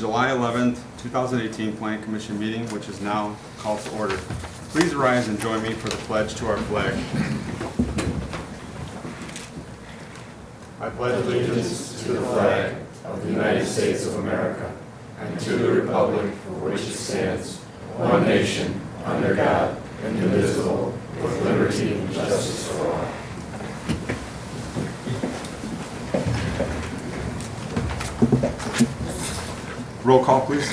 July 11th, 2018 Planning Commission meeting, which is now called to order. Please rise and join me for the pledge to our flag. I pledge allegiance to the flag of the United States of America and to the republic for which it stands, one nation, under God, indivisible, with liberty and justice for all. Roll call, please.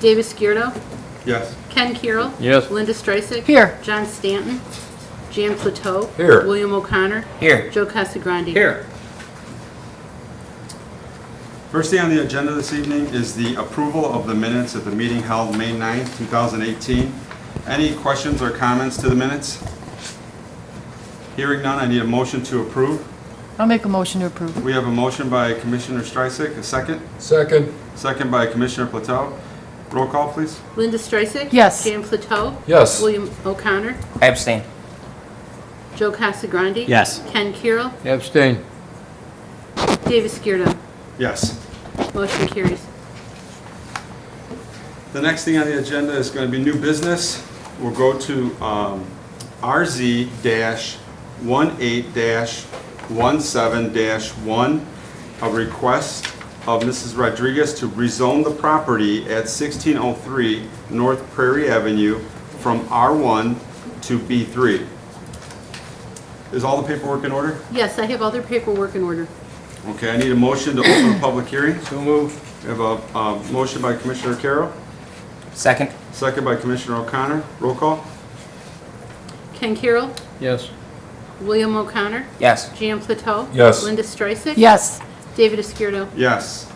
Davis Skirdo, Yes. Ken Kirill. Yes. Linda Streisig. Here. John Stanton. Jan Plateau. Here. William O'Connor. Here. Joe Casagrande. Here. First thing on the agenda this evening is the approval of the minutes of the meeting held May 9th, 2018. Any questions or comments to the minutes? Hearing none, I need a motion to approve. I'll make a motion to approve. We have a motion by Commissioner Streisig, a second. Second. Second by Commissioner Plateau. Roll call, please. Linda Streisig. Yes. Jan Plateau. Yes. William O'Connor. I abstain. Joe Casagrande. Yes. Ken Kirill. Abstain. Davis Skirdo. Yes. Motion carries. The next thing on the agenda is going to be new business. We'll go to RZ-18-17-1, a request of Mrs. Rodriguez to rezone the property at 1603 North Prairie Avenue from R1 to B3. Is all the paperwork in order? Yes, I have other paperwork in order. Okay, I need a motion to open the public hearing. So moved. We have a motion by Commissioner Carroll, Second. second by Commissioner O'Connor. Roll call. Ken Kirill. Yes. William O'Connor. Yes. Jan Plateau. Yes. Linda Streisig. Yes. David Skirdo. Yes.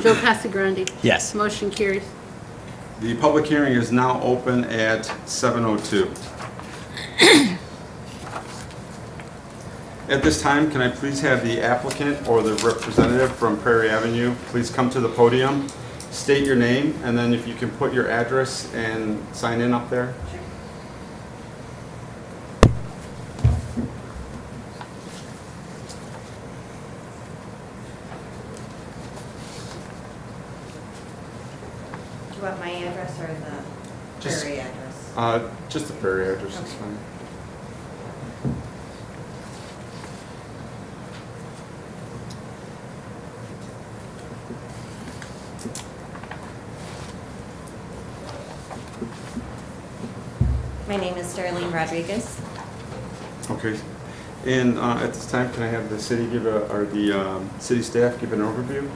Joe Casagrande. Yes. Motion carries. The public hearing is now open at 7:02. At this time, can I please have the applicant or the representative from Prairie Avenue please come to the podium, state your name, and then if you can put your address and sign in up there. Do you want my address or the Just- Prairie address? Just the Prairie address is Okay. fine. My name is Darlene Rodriguez. Okay. And at this time, can I have the city give or the city staff give an overview?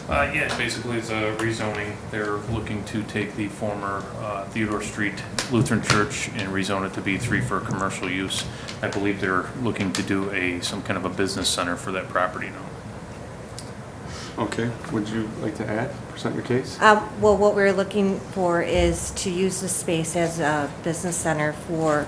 Yeah, basically it's a rezoning. They're looking to take the former Theodore Street Lutheran Church and rezone it to B3 for commercial use. I believe they're looking to do some kind of a business center for that property now. Okay. Would you like to add, present your case? Well, what we're looking for is to use the space as a business center for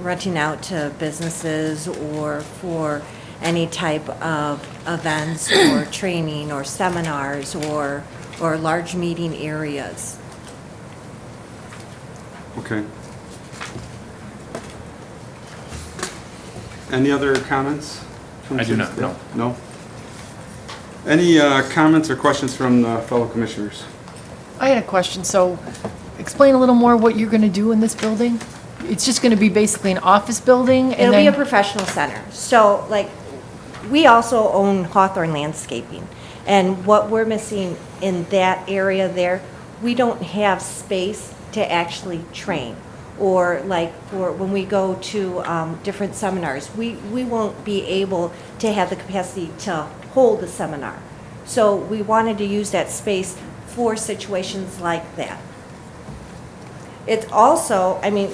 renting out to businesses or for any type of events or training or seminars or large meeting areas. Okay. Any other comments? from I do city not, staff? No? Any comments or questions from the fellow commissioners? I had a question. So explain a little more what you're going to do in this building? It's just going to be basically an office building? And It'll be a then professional center. So, like, we also own Hawthorne Landscaping. And what we're missing in that area there, we don't have space to actually train. Or like for when we go to different seminars, we won't be able to have the capacity to hold a seminar. So we wanted to use that space for situations like that. It's also, I mean,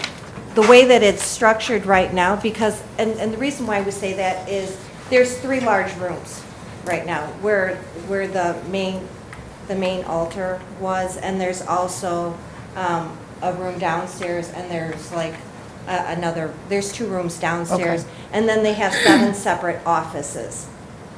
the way that it's structured right now, because, and the reason why we say that is there's 3 large rooms right now where the main altar was, and there's also a room downstairs, and there's like there's 2 rooms downstairs, Okay. and then they have 7 separate offices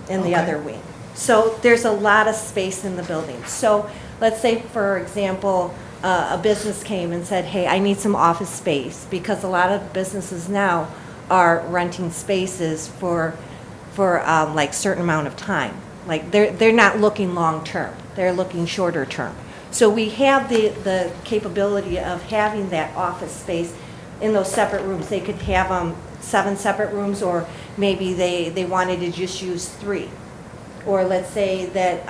in the Okay. other wing. So there's a lot of space in the building. So let's say, for example, a business came and said, hey, I need some office space, because a lot of businesses now are renting spaces for like certain amount of time. Like they're not looking long term. They're looking shorter term. So we have the capability of having that office space in those separate rooms. They could have 7 separate rooms, or maybe they wanted to just use 3. Or let's say that,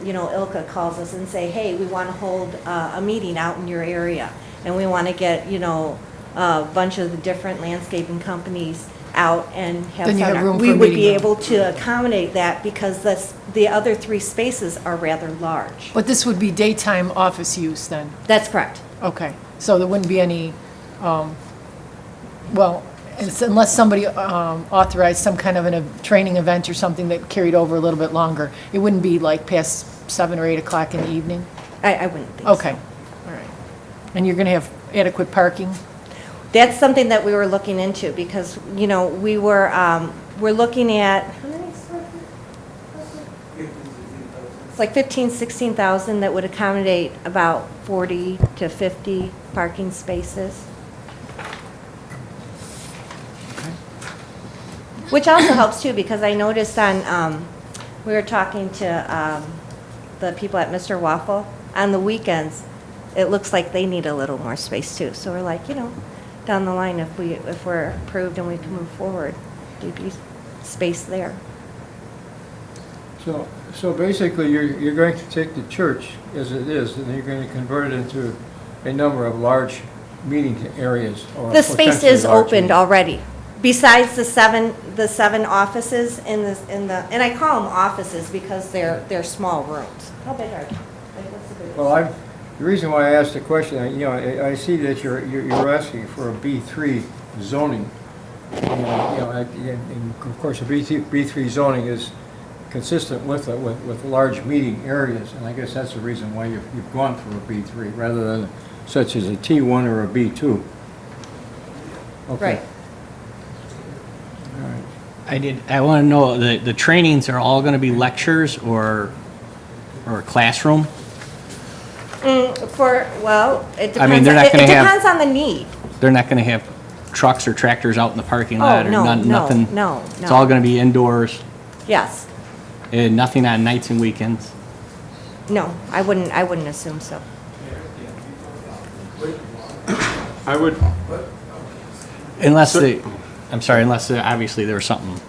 Ilka calls us and say, hey, we want to hold a meeting out in your area, and we want to get, a bunch of the different landscaping companies out and have Then you have seminar. room for We a would be meeting room. able to accommodate that because the other 3 spaces are rather large. But this would be daytime office use then? That's correct. Okay, so there wouldn't be any, unless somebody authorized some kind of a training event or something that carried over a little bit longer, it wouldn't be like past 7 or 8 o'clock in the evening? I wouldn't think so. Okay, all right. And you're going to have adequate parking? That's something that we were looking into because, we're looking at, how many square feet? It's like 15, 16,000 that would accommodate about 40 to 50 parking spaces. Which also helps too, because I noticed we were talking to the people at Mr. Waffle, on the weekends, it looks like they need a little more space too. So we're like, down the line, if we're approved and we can move forward, there'd be space there. So basically, you're going to take the church as it is, and you're going to convert it into a number of large meeting areas. Or The space potentially is large opened meeting. already. Besides the seven offices and I call them offices because they're small rooms. How big are they? Like, what's the biggest? Well, the reason why I asked the question, I see that you're asking for a B3 zoning. And of course, a B3 zoning is consistent with large meeting areas, and I guess that's the reason why you've gone for a B3 rather than such as a T1 or a B2. Okay. Right. All right. I want to know, the trainings are all going to be lectures or classroom? It depends. I mean, they're not gonna It have- depends on the need. They're not going to have trucks or tractors out in the parking lot or no, nothing? no. It's all going to be indoors Yes. and nothing on nights and weekends? No, I wouldn't assume so. I would, Unless obviously there was something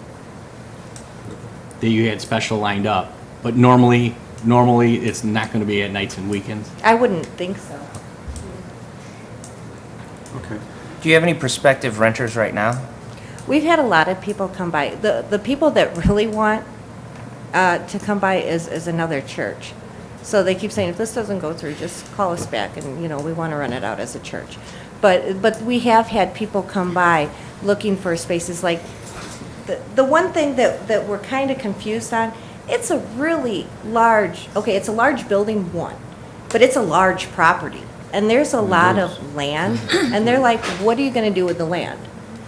that you had special lined up. But normally it's not going to be at nights and weekends? I wouldn't think so. okay. Do you have any prospective renters right now? We've had a lot of people come by. The people that really want to come by is another church. So they keep saying, if this doesn't go through, just call us back, and, we want to rent it out as a church. But we have had people come by looking for spaces like, the one thing that we're kind of confused on, it's a really large, it's a large building, but it's a large property. And there's a lot of land, and they're like, what are you going to do with the land?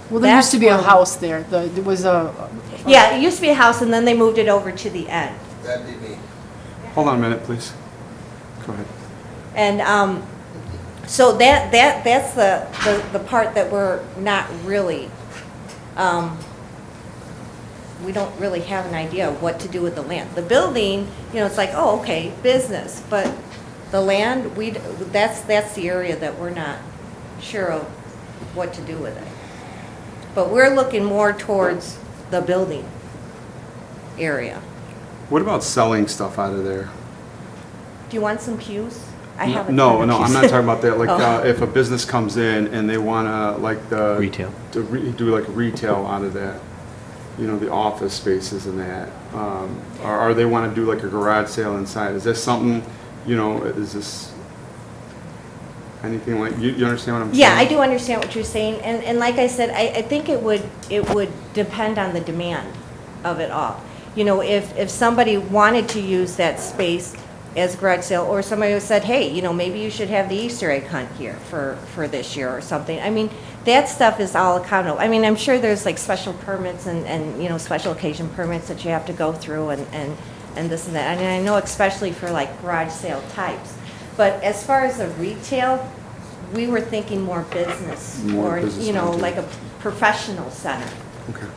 Well, there used to be a That's where- house there. There was a, Yeah, it used to be a house, and then they moved it over to the end. That'd be me. Hold on a minute, please. Go ahead. And so that's the part that we're not really, we don't really have an idea of what to do with the land. The building, it's like, business, but the land, that's the area that we're not sure of what to do with it. But we're looking more towards the building area. What about selling stuff out of there? Do you want some pews? I have a No, ton of I'm not pews. talking about that. Like, Oh. if a business comes in and they wanna, Retail. do like retail out of that, the office spaces and that, or they wanna do like a garage sale inside, is this something, is this anything like, you understand what I'm saying? Yeah, I do understand what you're saying, and like I said, I think it would depend on the demand of it all. If somebody wanted to use that space as garage sale, or somebody said, hey, maybe you should have the Easter egg hunt here for this year or something. I mean, that stuff is all accountable. I mean, I'm sure there's like special permits and special occasion permits that you have to go through and this and that. And I know especially for like garage sale types. But as far as the retail, we were thinking more business, More or, business rental. like a professional center. Okay.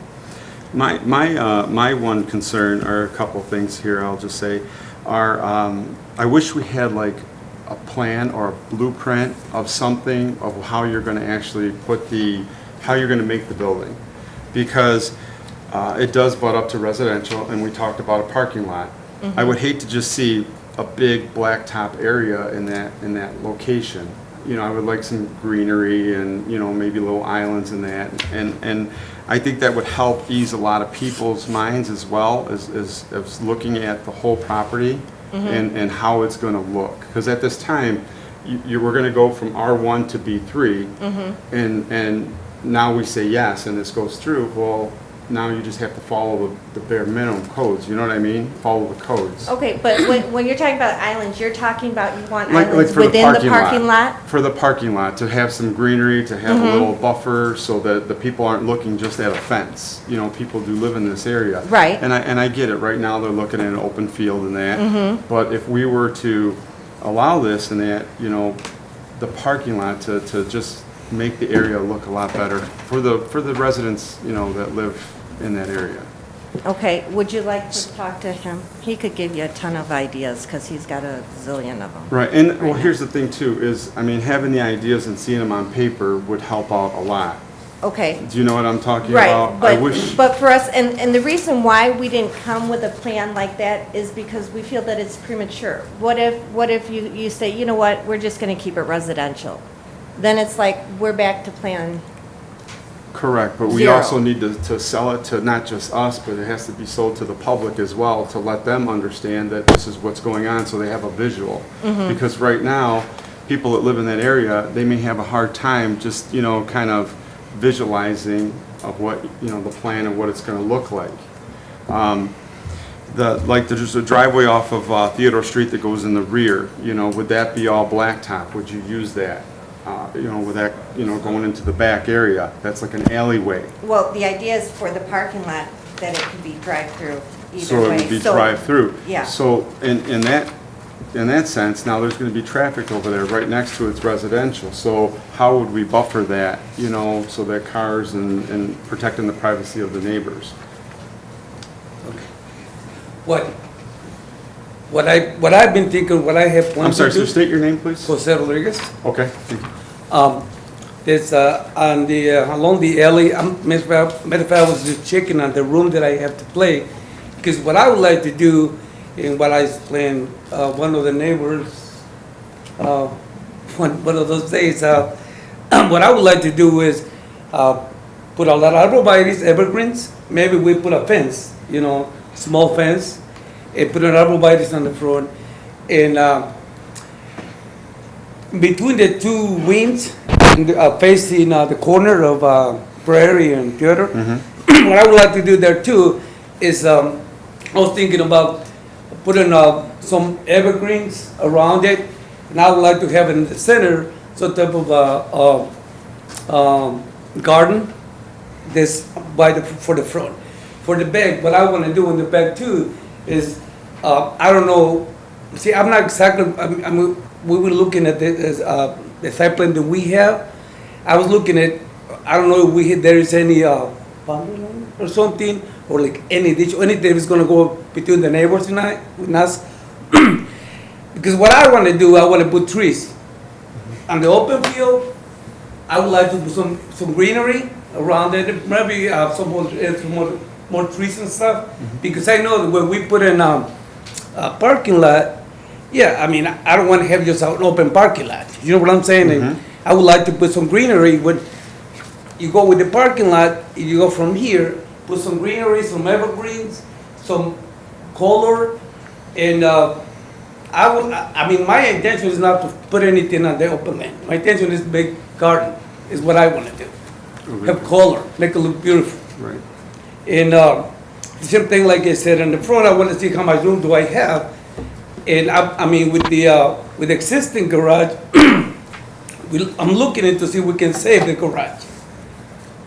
My one concern are a couple things here, I'll just say. are, I wish we had like a plan or a blueprint of something of how you're going to actually how you're going to make the building. Because it does butt up to residential, and we talked about a parking lot. I would hate to just see a big blacktop area in that location. You know, I would like some greenery and, you know, maybe little islands in that. And I think that would help ease a lot of people's minds as well as looking at the whole property and how it's going to look. Because at this time, we're going to go from R1 to B3, and now we say yes, and this goes through. Well, now you just have to follow the bare minimum codes. You know what I mean? Follow the codes. Okay, but when you're talking about islands, you're talking about you want Like islands for the within the parking lot? For the parking lot, to have some greenery, to have a little buffer so that the people aren't looking just at a fence. You know, people do live in this area. Right. And I get it. Right now, they're looking at an open field and that. But if we were to allow this and that, you know, the parking lot to just make the area look a lot better for the residents, you know, that live in that area. Okay, would you like to talk to him? He could give you a ton of ideas because he's got a zillion of them. Right, and well, now. here's the thing too, is, I mean, having the ideas and seeing them on paper would help out a lot. Okay. Do you know what I'm talking Right, about? I wish, but for us, and the reason why we didn't come with a plan like that is because we feel that it's premature. What if you say, you know what, we're just gonna keep it residential? Then it's like, we're back to plan. correct, but we Zero. also need to sell it to not just us, but it has to be sold to the public as well, to let them understand that this is what's going on, so they have a visual. Because right now, people that live in that area, they may have a hard time just, you know, kind of visualizing of what, you know, the plan and what it's gonna look like. There's a driveway off of Theodore Street that goes in the rear, you know, would that be all blacktop? Would you use that? You know, with that, you know, going into the back area, that's like an alleyway. Well, the idea is for the parking lot that it could be drive-through either So way. it would be drive-through. Yeah. So in that sense, now there's gonna be traffic over there, right next to it's residential. So how would we buffer that, you know, so that cars and protecting the privacy of the neighbors? What I've been thinking, what I have planned I'm sorry, to do. so state your name, please? Jose Rodriguez. Okay, thank you. There's on the along the alley. Matter of fact, I was just checking on the room that I have to play, because what I would like to do, and what I was playing, one of the neighbors, one of those days, what I would like to do is put a lot of arborvitaes, evergreens. Maybe we put a fence, you know, small fence, and put an arborvitaes on the front, and between the two wings, facing the corner of Prairie and Theodore, what I would like to do there too is I was thinking about putting some evergreens around it, and I would like to have in the center some type of garden this for the front. For the back, what I want to do in the back too is I don't know. See, I'm not exactly. We were looking at the site plan that we have. I was looking at. I don't know if there is any boundary line or something, or like any ditch, or anything that's going to go between the neighbors and us. Because what I want to do, I want to put trees on the open field. I would like to put some greenery around it, maybe some more trees and stuff. Because I know that when we put in a parking lot, yeah, I mean, I don't want to have just an open parking lot. You know what I'm saying? And I would like to put some greenery. When you go with the parking lot, you go from here, put some greenery, some evergreens, some color, and I mean, my intention is not to put anything on the open land. My intention is to make garden, is what I want to do. Have color, make it look beautiful. Right. And the same thing, like I said, in the front, I want to see how much room do I have. And I mean, with the existing garage, I'm looking into see if we can save the garage.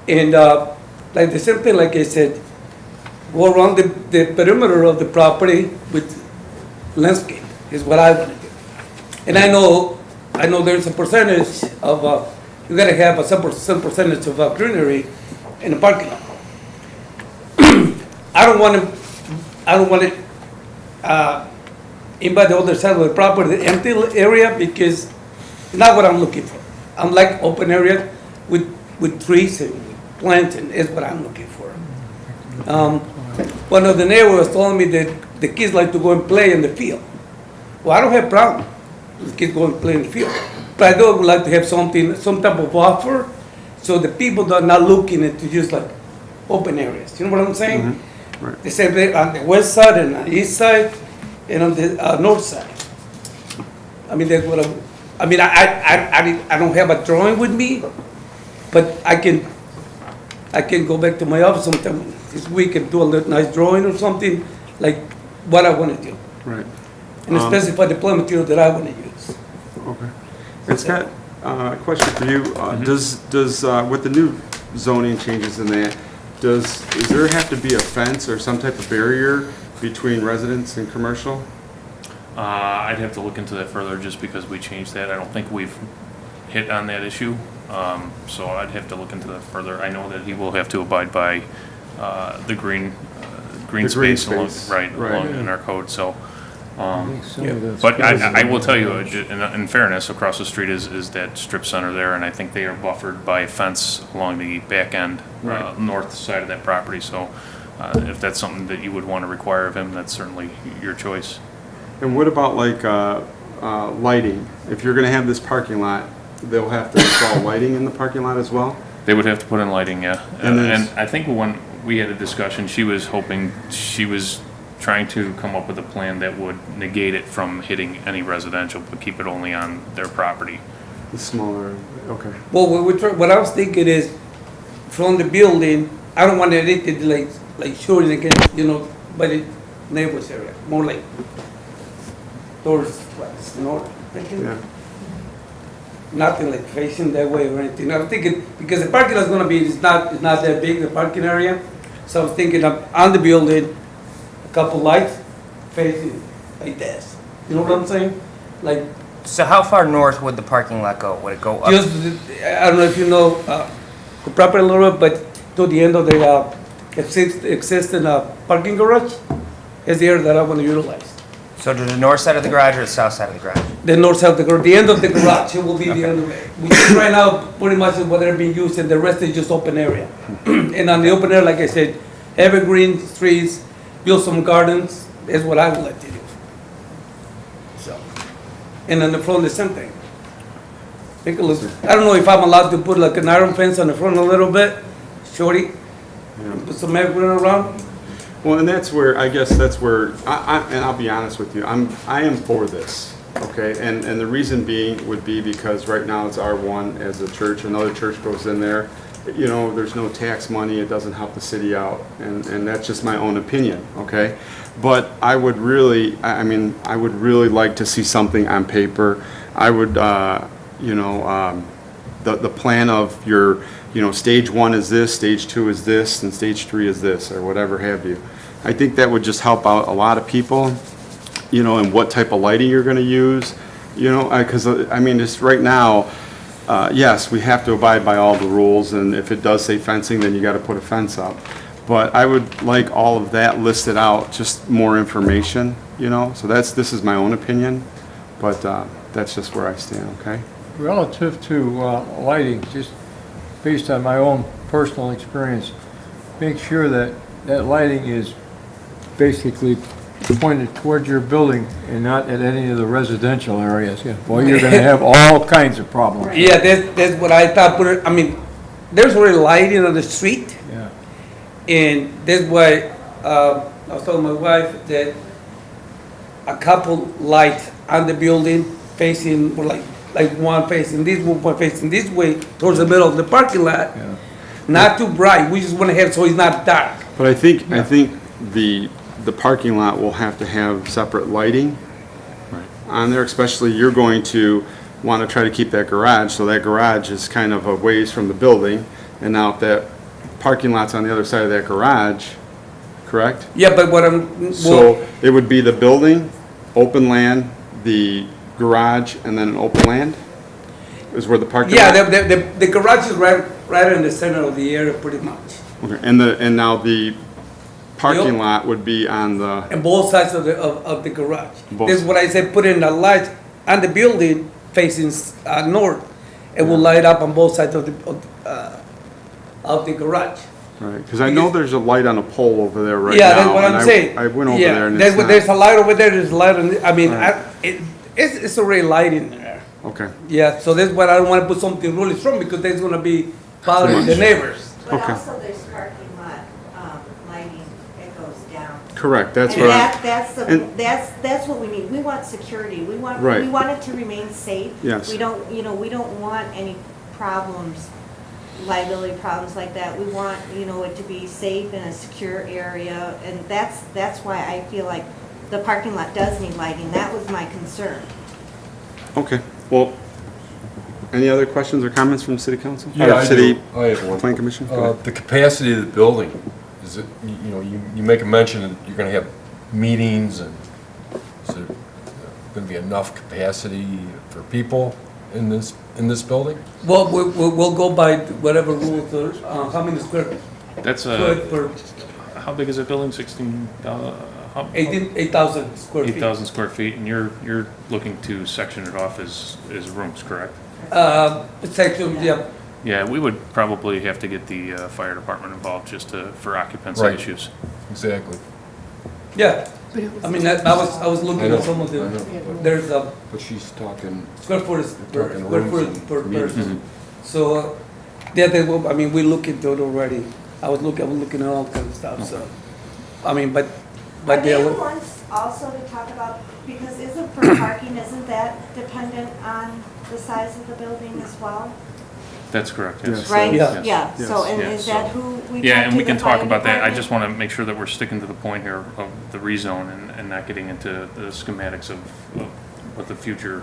And like the same thing, like I said, go around the perimeter of the property with landscape is what I want to do. And I know there's a percentage of you gotta have some percentage of greenery in the parking lot. I don't want it in by the other side of the property, the empty area, because it's not what I'm looking for. I'm like open area with trees and plants, and is what I'm looking for. One of the neighbors told me that the kids like to go and play in the field. Well, I don't have problem with kids going and play in the field, but I do like to have something, some type of buffer, so the people are not looking into just like open areas. You know what I'm saying? Right. They say they on the west side and on the east side and on the north side. I mean, that's what I mean, I don't have a drawing with me, but I can go back to my office sometime this week and do a little nice drawing or something, like what I want to do. Right. And specify the plant material that I want to use. Okay. And Scott, a question for you. Does with the new zoning changes in that, does there have to be a fence or some type of barrier between residents and commercial? I'd have to look into that further just because we changed that. I don't think we've hit on that issue. So I'd have to look into that further. I know that he will have to abide by the green space along, Right. along in our code. So, I think some of the but spaces I will are- tell you, in fairness, across the street is that strip center there, and I think they are buffered by a fence along the back end, Right. north side of that property. So, if that's something that you would want to require of him, that's certainly your choice. And what about like lighting? If you're going to have this parking lot, they'll have to install lighting in the parking lot as well? They would have to put in lighting, yeah. And And, there's- I think when we had a discussion, she was trying to come up with a plan that would negate it from hitting any residential, but keep it only on their property. The smaller, okay. Well, what I was thinking is, from the building, I don't want anything like showing against, by the neighbors area, more like towards west, north, thinking. Yeah. Nothing like facing that way or anything. I'm thinking, because the parking lot's gonna be, it's not that big, the parking area. So I was thinking of on the building, a couple lights facing like this. You know what I'm saying? Like, So how far north would the parking lot go? Would it go up? just, I don't know if you know, the property a little bit, but to the end of the, existing, parking garage is the area that I wanna utilize. So to the north side of the garage or the south side of the garage? The north side of the garage, the end of the garage, it will be the end of it. We just right now, pretty much is what they're being used, and the rest is just open area. And on the open area, like I said, evergreen trees, build some gardens, is what I would like to do. So, and on the front, the same thing. Take a look. I don't know if I'm allowed to put like an iron fence on the front a little bit, shorty, put some evergreen around. Well, and that's where, I guess that's where, and I'll be honest with you, I am for this, okay? And the reason being would be because right now it's R1 as a church, another church goes in there, there's no tax money, it doesn't help the city out, and that's just my own opinion, okay? But I would really, I would really like to see something on paper. I would, the plan of your, stage 1 is this, stage 2 is this, and stage 3 is this, or whatever have you. I think that would just help out a lot of people, and what type of lighting you're gonna use, because, just right now, yes, we have to abide by all the rules, and if it does say fencing, then you gotta put a fence up. But I would like all of that listed out, just more information, so this is my own opinion, but that's just where I stand, okay? Relative to lighting, just based on my own personal experience, make sure that lighting is basically pointed towards your building and not at any of the residential areas. Yeah, boy, you're gonna have all kinds of problems. Yeah, that's what I thought, there's already lighting on the street. Yeah. And that's why I was telling my wife that a couple lights on the building facing, or like one facing this, one facing this way towards the middle of the parking lot. Yeah. Not too bright. We just want to have so it's not dark. But I think the parking lot will have to have separate lighting on there, especially you're going to want to try to keep that garage, so that garage is kind of a ways from the building, and now if that parking lot's on the other side of that garage, correct? Yeah, but what I'm So it would be the building, open land, the garage, and then an open land is where the parking lot? yeah, the garage is right in the center of the area, pretty much. Okay, and now the parking lot would be on the, And both sides of the garage. Both. This is what I said, put in the lights on the building facing north. It will light up on both sides of the garage. right, because I know there's a light on a pole over there right now. Yeah, that's what and I'm I- saying. I went over Yeah, there and there's, it's not. there's a light over there, there's a light on, I mean, Right. it's already light in there. Okay, Yeah, so that's why I don't wanna put something really strong, because there's gonna be bothering the much. neighbors. But Okay. also there's parking lot lighting that goes down. correct, that's And what I, and- that's what we need. We want security. We want Right. it to remain safe. Yes. We don't, we don't want any problems, liability problems like that. We want, it to be safe in a secure area, and that's why I feel like the parking lot does need lighting. That was my concern. okay, well, any other questions or comments from city council? Yeah, Or I city do. I have one. Plan commission? Go ahead. The capacity of the building, is it, you make a mention that you're gonna have meetings, and is there gonna be enough capacity for people in this building? Well, we'll go by whatever rules, how many square That's foot per how big is that building? 8,000 square feet. 8,000 square feet, and you're looking to section it off as rooms, correct? Section, yeah, Yeah, we would probably have to get the fire department involved just for occupancy Right. issues. Exactly. yeah. I mean, I was looking I know, at some of I know. them. There's a But she's talking, square foot is per Talking square rooms foot and per meetings. person. So, yeah, I mean, we look into it already. I was looking at all kinds of stuff, so, I mean, but Are they they the were, ones also to talk about, because isn't for parking, isn't that dependent on the size of the building as well? That's correct, yes. Yes. Right? Yes. Yeah, so, Yes. and Yeah, is that so- who we Yeah, talk and to we the can talk fire about that. I department? just want to make sure that we're sticking to the point here of the rezone and not getting into the schematics of what the future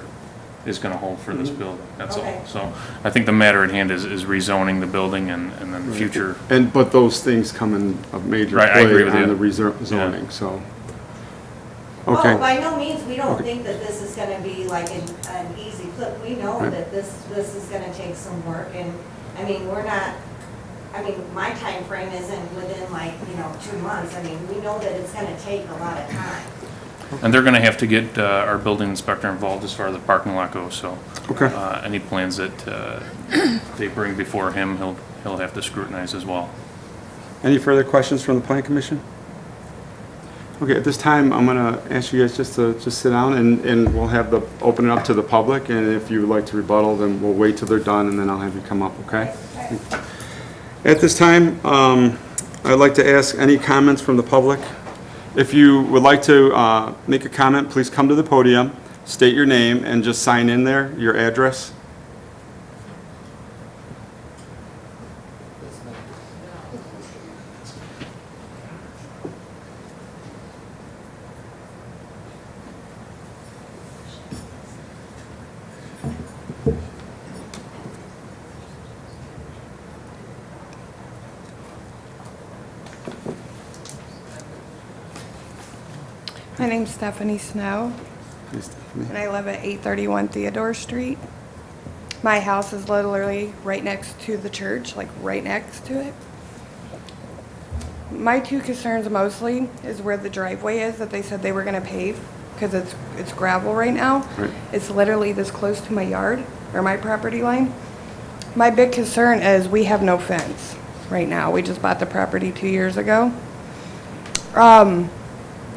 is going to hold for this building, that's all. Okay. So I think the matter at hand is rezoning the building and then future. But those things come in a major Right, I agree play with on you. the rezoning, so. Well, Okay, by no means, we don't Okay. think that this is gonna be like an easy flip. We know Right. that this is gonna take some work, and, I mean, my time frame isn't within 2 months. I mean, we know that it's gonna take a lot of time. And they're going to have to get our building inspector involved as far as the parking lot goes, so. Okay. Any plans that they bring before him, he'll have to scrutinize as well. any further questions from the plan commission? Okay, at this time, I'm gonna ask you guys just to sit down and we'll have open it up to the public, and if you would like to rebuttal, then we'll wait till they're done and then I'll have you come up, okay? At this time, I'd like to ask any comments from the public. If you would like to make a comment, please come to the podium, state your name, and just sign in there, your address. My name's Stephanie Snow, Please, Stephanie. and I live at 831 Theodore Street. My house is literally right next to the church, like right next to it. My two concerns mostly is where the driveway is that they said they were gonna pave, because it's gravel right now. Right. It's literally this close to my yard, or my property line. My big concern is we have no fence right now. We just bought the property 2 years ago.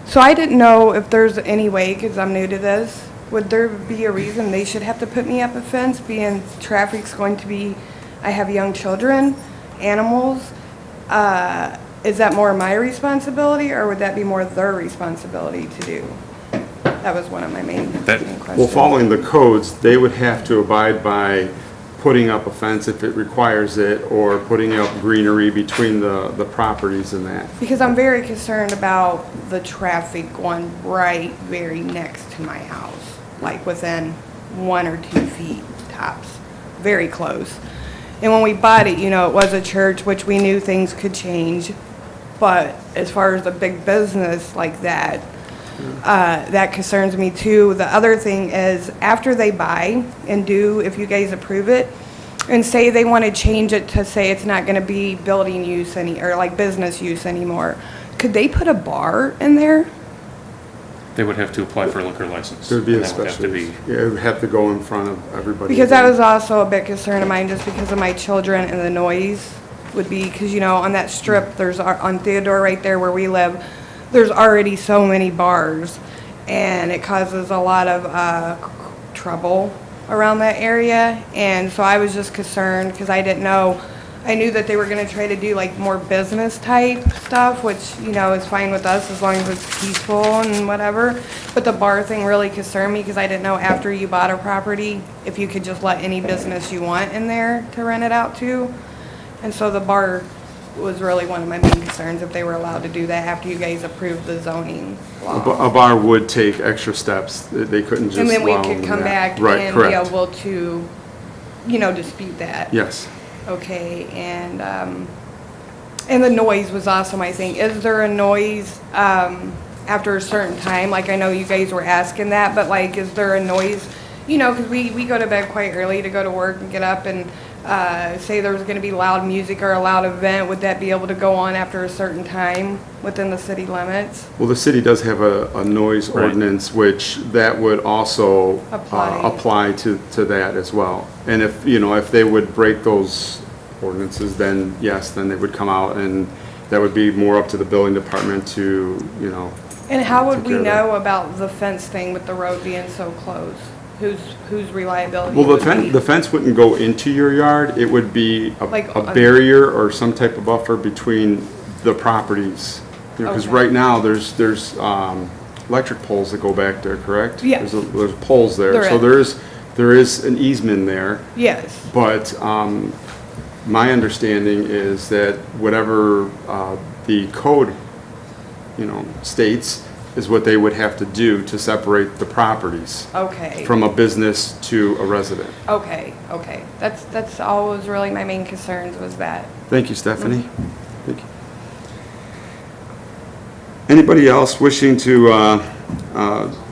So I didn't know if there's any way, because I'm new to this, would there be a reason they should have to put me up a fence, being traffic's going to be, I have young children, animals. Is that more my responsibility, or would that be more their responsibility to do? That was one of my main questions. Well, following the codes, they would have to abide by putting up a fence if it requires it, or putting up greenery between the properties and that. Because I'm very concerned about the traffic going right very next to my house, like within 1 or 2 feet tops, very close. And when we bought it, it was a church, which we knew things could change. But as far as a big business like that, that concerns me too. The other thing is, after they buy and do, if you guys approve it, and say they want to change it to say it's not going to be building use or like business use anymore, could they put a bar in there? They would have to apply for a liquor license. There'd be and a that would have to special, be- yeah, it would have to go in front of everybody. Because that was also a big concern of mine, just because of my children and the noise would be, because, you know, on that strip, there's, on Theodore right there where we live, there's already so many bars, and it causes a lot of trouble around that area, and so I was just concerned, because I didn't know, I knew that they were gonna try to do like more business type stuff, which, you know, is fine with us as long as it's peaceful and whatever. But the bar thing really concerned me because I didn't know after you bought a property, if you could just let any business you want in there to rent it out to. And so the bar was really one of my main concerns, if they were allowed to do that after you guys approved the zoning law. A bar would take extra steps. They couldn't just And then we allow could them come that. back Right, and be correct. able to, you know, dispute that. Yes. Okay, and the noise was awesome, I think. Is there a noise, after a certain time? Like, I know you guys were asking that, but like, is there a noise? You know, because we go to bed quite early to go to work and get up and, say there was gonna be loud music or a loud event, would that be able to go on after a certain time within the city limits? Well, the city does have a noise Right. ordinance, which that would also apply to that as well. And if, you know, if they would break those ordinances, then yes, then they would come out and that would be more up to the building department to, you know. And how would take we care of that. know about the fence thing with the road being so close? Whose reliability Well, would be? the fence wouldn't go into your yard. It would be Like a on- barrier or some type of buffer between the properties. You know, because Okay. right now, there's electric poles that go back there, correct? Yeah. There's poles there. There So is. there is an easement there. Yes. But my understanding is that whatever the code, you know, states is what they would have to do to separate the properties Okay. from a business to a resident. Okay. That's always really my main concerns was that. Thank you, Stephanie. Thank you. Anybody else wishing to,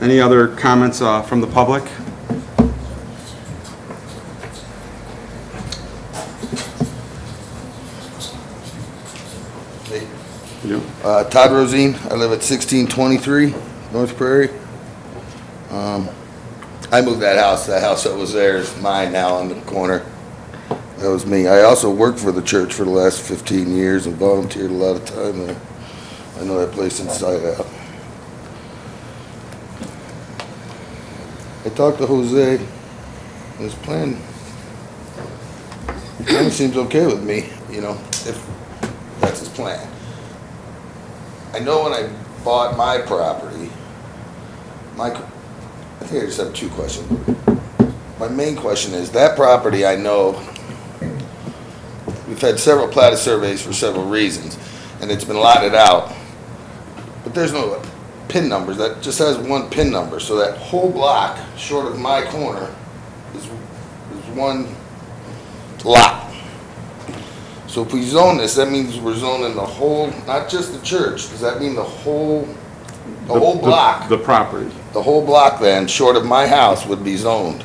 any other comments from the public? You know, Todd Rosine, I live at 1623 North Prairie. I moved that house that was there is mine now on the corner. That was me. I also worked for the church for the last 15 years and volunteered a lot of time there. I know that place inside out. I talked to Jose. His plan kind of seems okay with me, you know, if that's his plan. I know when I bought my property, I think I just have two questions. My main question is, that property I know, we've had several platted surveys for several reasons, and it's been lotted out, but there's no PIN numbers, that just has one PIN number, so that whole block, short of my corner, is one lot. So if we zone this, that means we're zoning the whole, not just the church, does that mean the whole block? The property, The whole block then, short of my house, would be zoned.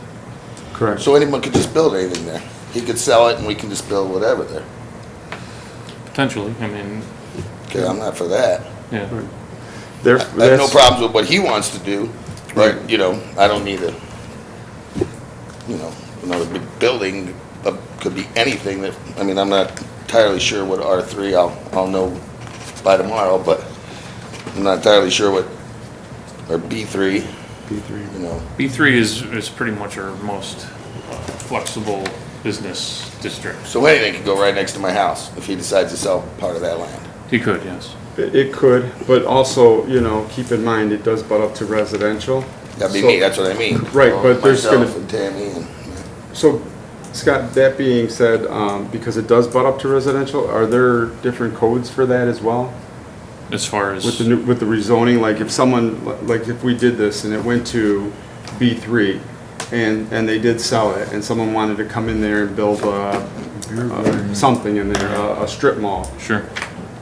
correct. So anyone could just build anything there. He could sell it and we can just build whatever there. Potentially, I mean, Okay, I'm not for that. yeah. There- I have no that's- problems with what he wants to do, but, you know, I don't need a, you know, another big building, could be anything that, I mean, I'm not entirely sure what R3, I'll know by tomorrow, but I'm not entirely sure what, or B3, you know. B3 is pretty much our most flexible business district. So anything could go right next to my house if he decides to sell part of that land. You could, yes. It could, but also, you know, keep in mind, it does butt up to residential. That'd be So- me, that's what I mean. Right, but there's gonna- Myself and Tammy and, So, Scott, that being said, because it does butt up to residential, are there different codes for that as well? As far as. With the rezoning, like if someone, like if we did this and it went to B3 and they did sell it and someone wanted to come in there and build something in there, a strip mall, Sure.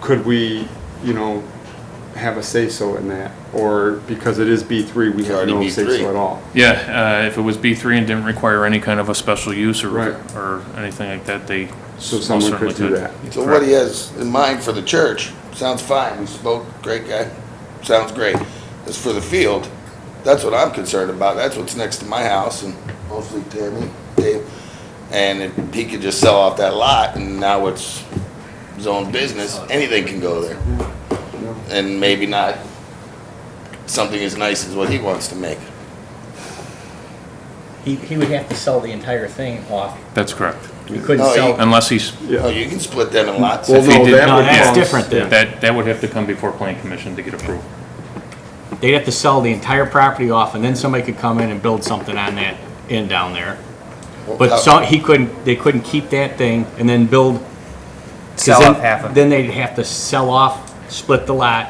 could we, you know, have a say-so in that? Or because it is B3, we It's have already no B3. say-so at all? Yeah, if it was B3 and didn't require any kind of a special use Right. or anything like that, they So most someone certainly could do that. so what he has in mind for the church, sounds fine, we spoke, great guy, sounds great. As for the field, that's what I'm concerned about, that's what's next to my house, and mostly Tammy, Dave. And if he could just sell off that lot, and now it's his own business, anything can go there. And maybe not something as nice as what he wants to make. He would have to sell the entire thing off. That's correct. He couldn't No, sell. Unless he's, Oh, you can split them in lots. Well, if he no, did, that No, would that's come- different then. that would have to come before Plan Commission to get approval. They'd have to sell the entire property off, and then somebody could come in and build something on that end down there. But so, they couldn't keep that thing and then build. 'cause Sell then- off half of it. Then they'd have to sell off, split the lot,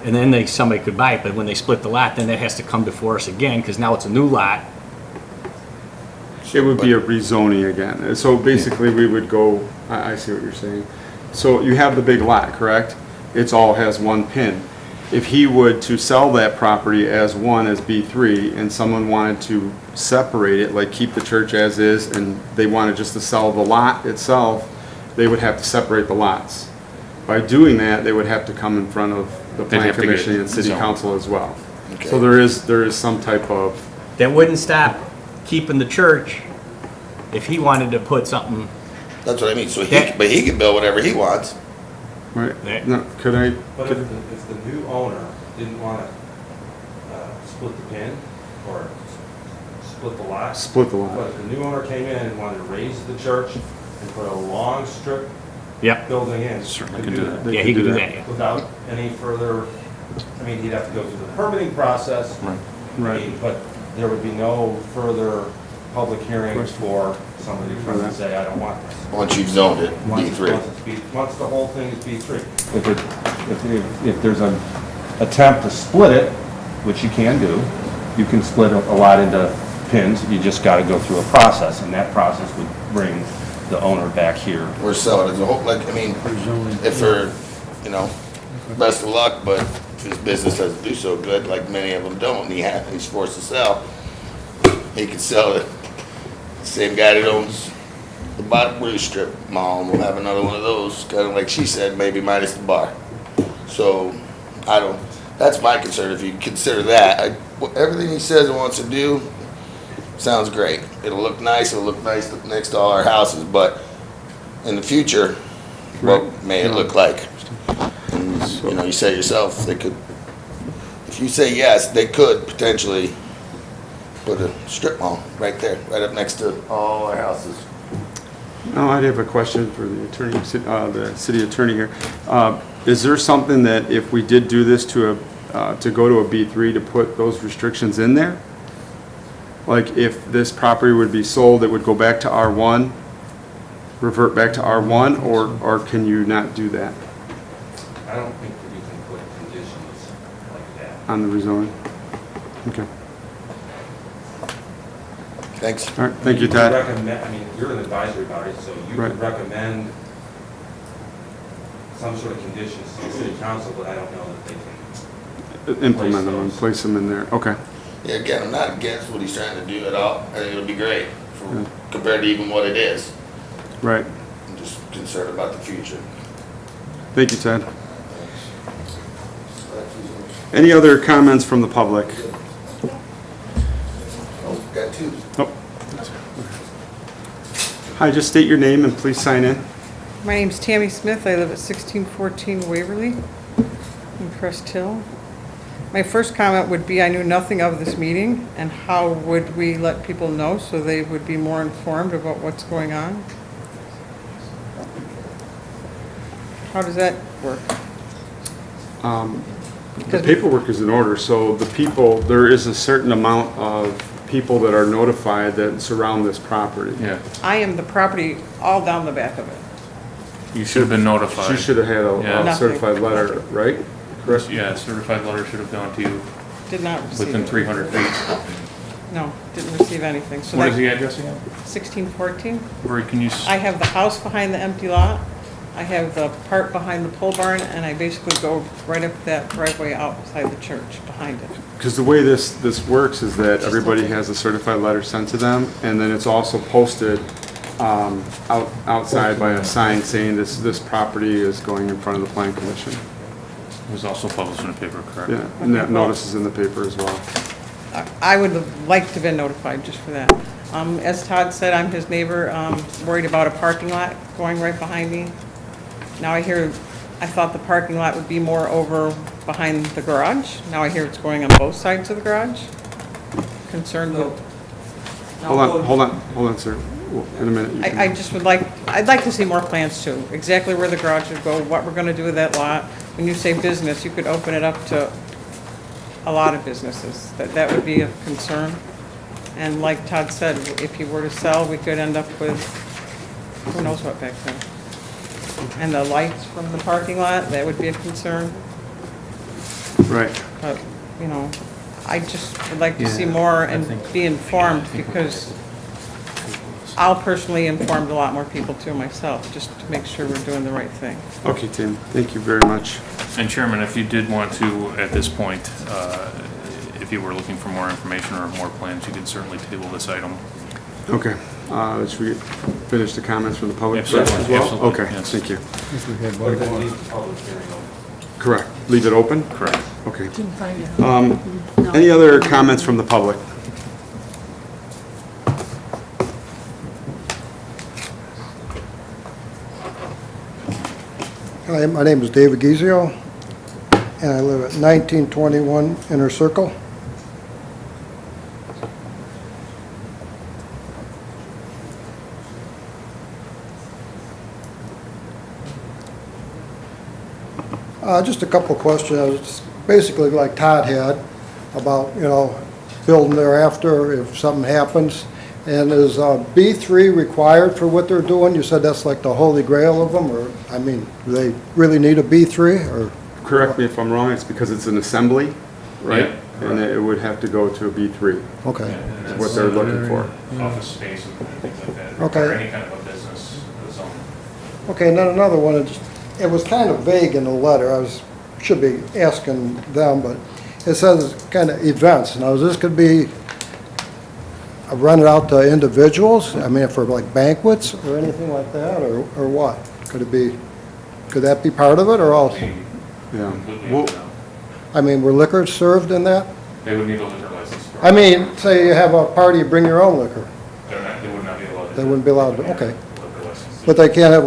and then somebody could buy it. But when they split the lot, then that has to come before us again, because now it's a new lot. It would be a rezoning again. So basically, we would go, I see what you're saying. So you have the big lot, correct? It's all has one pin. If he would to sell that property as one, as B3, and someone wanted to separate it, like keep the church as is, and they wanted just to sell the lot itself, they would have to separate the lots. By doing that, they would have to come in front of the They'd plan have to get commission and city zoned. council as well. Okay. So there is some type of, That wouldn't stop keeping the church if he wanted to put something. That's what I mean, so That- but he can build whatever he wants. right, That- no, could I? But if the new owner didn't want to split the pin or split the lot, Split the lot. but if the new owner came in and wanted to raise the church and put a long strip Yep. building in, Certainly could can do that. They Yeah, could he could do do that. that, yeah. without any further, I mean, he'd have to go through the permitting process. Right. I Right. mean, but there would be no further public hearings for somebody to come and say, I don't want this. Once you've zoned it, Once B3. once the whole thing is B3. If there's an attempt to split it, which you can do, you can split a lot into pins, you just gotta go through a process, and that process would bring the owner back here. Or sell it as a whole, like, I mean, if for, best of luck, but if his business doesn't do so good, like many of them don't, and he's forced to sell, he could sell it. Same guy that owns the bottom blue strip mall, and we'll have another one of those, kind of like she said, maybe minus the bar. So, that's my concern, if you consider that. Everything he says he wants to do sounds great. It'll look nice next to all our houses, but in the future, what may it look like? And, you say yourself, they could, if you say yes, they could potentially put a strip mall right there, right up next to all our houses. No, I'd have a question for the attorney, the city attorney here. Is there something that if we did do this to go to a B3 to put those restrictions in there? Like if this property would be sold, it would go back to R1, revert back to R1, or can you not do that I don't think that you can put conditions like that. on the rezoning? Okay, Thanks. all right, thank you, could Todd. recommend, I mean, you're an advisory body, so you Right. could recommend some sort of conditions to the city council, but I don't know that they can. Implement them and place them in there, okay. Yeah, again, I'm not against what he's trying to do at all. I think it'll be great compared to even what it is. Right, I'm just concerned about the future. thank you, Todd. Any other comments from the public? Oh, got two. Oh. Hi, just state your name and please sign in. My name's Tammy Smith. I live at 1614 Waverly in Crest Hill. My first comment would be I knew nothing of this meeting, and how would we let people know so they would be more informed about what's going on? How does that work? The paperwork is in order, so the people, there is a certain amount of people that are notified that surround this property. Yeah, I am the property all down the back of it. you should have been notified. She should have had Yeah. a Nothing. certified letter, right? Correct? Yeah, certified letter should have gone to you Did not receive within it. 300 feet. No, didn't receive anything. So What is that- the address again? 1614. Where can you, I have the house behind the empty lot. I have the part behind the pole barn, and I basically go right up that driveway outside the church behind it. Because the way this works is that everybody has a certified letter sent to them, and then it's also posted outside by a sign saying this property is going in front of the plan commission. It was also published in the paper, correct? Yeah, and that notice is in the paper as well. I would have liked to have been notified just for that. As Todd said, I'm his neighbor, worried about a parking lot going right behind me. Now I hear, I thought the parking lot would be more over behind the garage. Now I hear it's going on both sides of the garage. Concerned with. Hold on, sir. In a minute. you can- I just would like, I'd like to see more plans too, exactly where the garage would go, what we're gonna do with that lot. When you say business, you could open it up to a lot of businesses. That would be a concern. And like Todd said, if you were to sell, we could end up with, who knows what back there. And the lights from the parking lot, that would be a concern. Right. But, you know, I just would like to see more and be informed because I'll personally inform a lot more people too myself, just to make sure we're doing the right thing. Okay, Tim, thank you very much. And Chairman, if you did want to, at this point, if you were looking for more information or more plans, you could certainly table this item. Okay, should we finish the comments from the public Absolutely, as well? absolutely, Okay, yes. thank you. We had one more. Correct. Leave it open? Correct. Okay. Didn't find it. Any other comments from the public? Hi, my name is David Gizio, and I live at 1921 Inner Circle. Just a couple of questions, basically like Todd had, about, building thereafter if something happens. And is B3 required for what they're doing? You said that's like the holy grail of them, or, do they really need a B3, or? Correct me if I'm wrong, it's because it's an assembly, right? Yeah. And it would have to go to a B3. Okay. Is what they're looking for. Office space and things like that. Okay. Or any kind of a business zone. Okay, and then another one, it was kind of vague in the letter, should be asking them, but it says kind of events. Now, this could be rented out to individuals, for like banquets or anything like that, or what? Could that be part of it, or else? Yeah. Completely Were liquor served in that? They would need a liquor license. Say you have a party, you bring your own liquor. They would not be allowed to. They wouldn't be allowed to, okay. Liquor license. But they can't have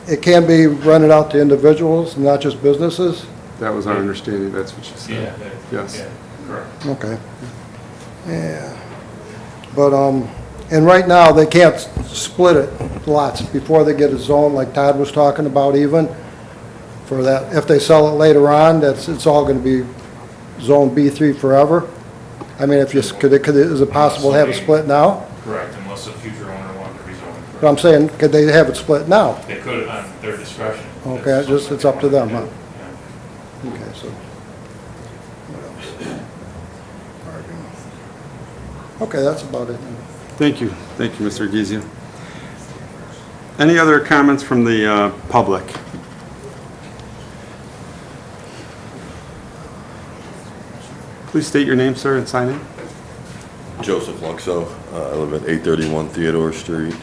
it can be rented out to individuals, not just businesses? That was our understanding, that's what you said. Yeah. Yes. Yeah, correct. Okay. Yeah. But, and right now, they can't split it lots before they get a zone, like Todd was talking about even, for that, if they sell it later on, it's all gonna be zone B3 forever? Is it possible to have a split now? Correct, unless a future owner wanted to rezone it. But I'm saying, could they have it split now? They could on their discretion. Okay, it's up to them, huh? Okay, so. What else? Okay, that's about it. Thank you, Mr. Gizio. Any other comments from the public? Please state your name, sir, and sign in. Joseph Luxo. I live at 831 Theodore Street.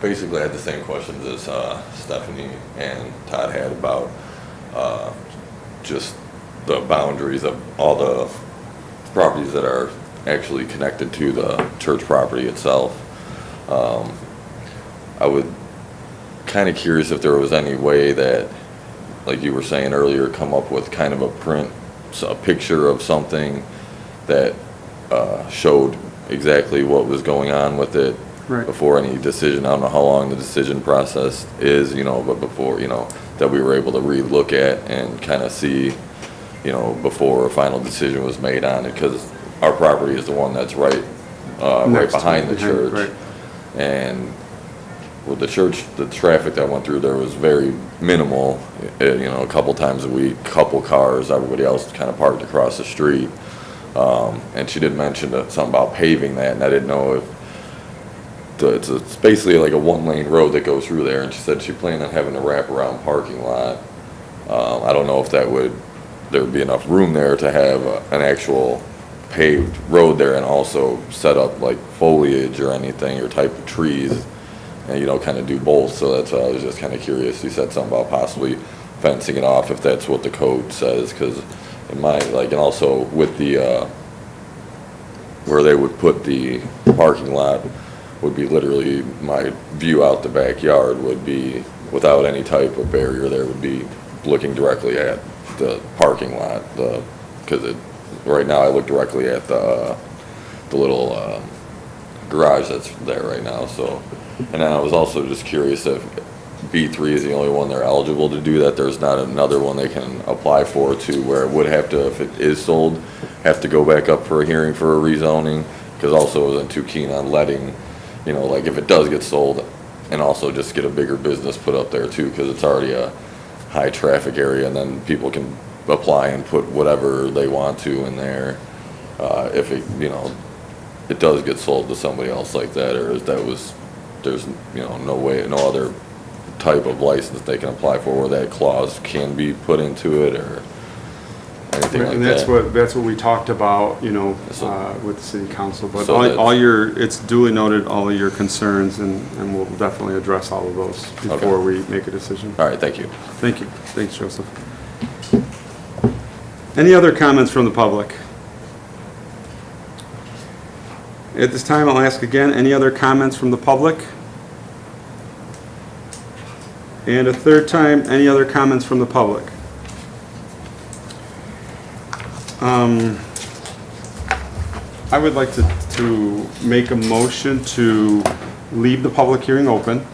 Basically, I had the same questions as Stephanie and Todd had about just the boundaries of all the properties that are actually connected to the church property itself. I would kind of curious if there was any way that, like you were saying earlier, come up with kind of a print, a picture of something that showed exactly what was going on with it. Right. Before any decision. I don't know how long the decision process is, but before, that we were able to re-look at and kind of see, before a final decision was made on it, because our property is the one that's right behind the church. Right. And with the church, the traffic that went through there was very minimal, a couple times a week, couple cars, everybody else kind of parked across the street. And she did mention something about paving that, and I didn't know it's basically like a one-lane road that goes through there, and she said she planned on having a wraparound parking lot. I don't know if there would be enough room there to have an actual paved road there and also set up like foliage or anything or type of trees and, you know, kind of do both. So that's why I was just kind of curious. You said something about possibly fencing it off if that's what the code says, because it might, like, and also with the, where they would put the parking lot would be literally, my view out the backyard would be without any type of barrier there, would be looking directly at the parking lot, because right now I look directly at the little garage that's there right now, so. And then I was also just curious if B3 is the only one they're eligible to do that, there's not another one they can apply for to where it would have to, if it is sold, have to go back up for a hearing for a rezoning, because also I wasn't too keen on letting, you know, like if it does get sold, and also just get a bigger business put up there too, because it's already a high traffic area, and then people can apply and put whatever they want to in there. If it, you know, it does get sold to somebody else like that, or there's, you know, no way, no other type of license they can apply for where that clause can be put into it, or anything like that. And that's what we talked about, you know, with the city council, but it's duly noted, all of your concerns, and we'll definitely address all of those before we make a decision. All right, thank you. Thank you. Thanks, Joseph. Any other comments from the public? At this time, I'll ask again, any other comments from the public? And a third time, any other comments from the public? I would like to make a motion to leave the public hearing open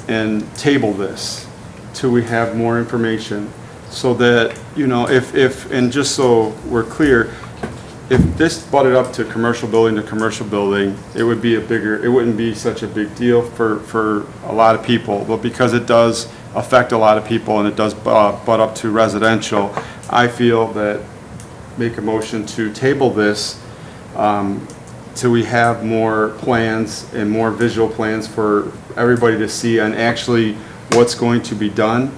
and table this till we have more information, so that, you know, and just so we're clear, if this butted up to commercial building to commercial building, it wouldn't be such a big deal for a lot of people, but because it does affect a lot of people and it does butt up to residential, I feel that make a motion to table this till we have more plans and more visual plans for everybody to see on actually what's going to be done.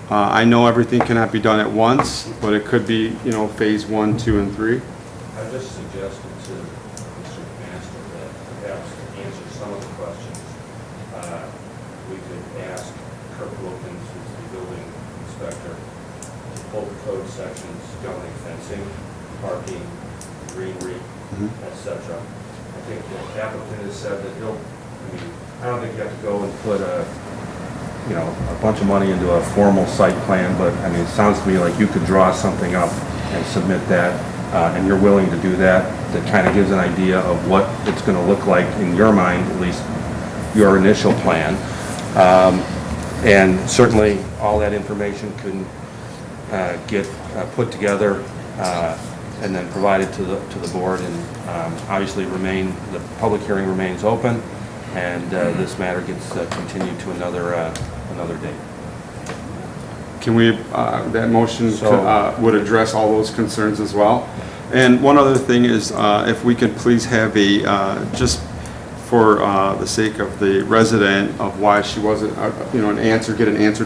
I know everything cannot be done at once, but it could be, you know, phase 1, 2, and 3. I just suggested to Mr. Master that perhaps to answer some of the questions, we could ask Kirk Wilkins, who's the building inspector, to pull the code sections governing fencing, parking, greenery, etc. I think the applicant has said that I don't think you have to go and put a bunch of money into a formal site plan, but I mean, it sounds to me like you could draw something up and submit that, and you're willing to do that. That kind of gives an idea of what it's going to look like in your mind, at least your initial plan. And certainly all that information can get put together and then provided to the board, and obviously the public hearing remains open, and this matter gets continued to another date. Can we, that motion would address all those concerns as well? And one other thing is, if we could please have just for the sake of the resident of why she wasn't, get an answer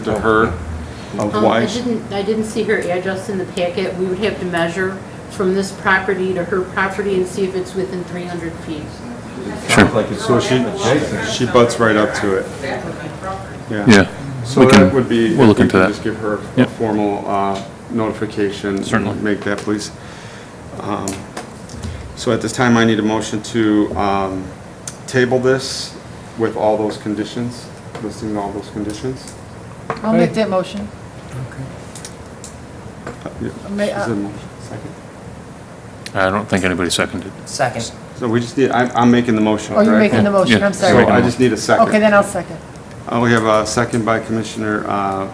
to her of why. I didn't see her address in the packet. We would have to measure from this property to her property and see if it's within 300 feet. Sure. So she butts right up to it. Yeah. So that would be, we'll look into that. Just give her a formal notification. Certainly. Make that, please. So at this time, I need a motion to table this with all those conditions, listing all those conditions. I'll make that motion. Is there a motion? Second? I don't think anybody seconded. Second. So we just need, I'm making the motion, Oh, you're correct? making the motion, I'm sorry. So I just need a second. Okay, then I'll second. We have a second by Commissioner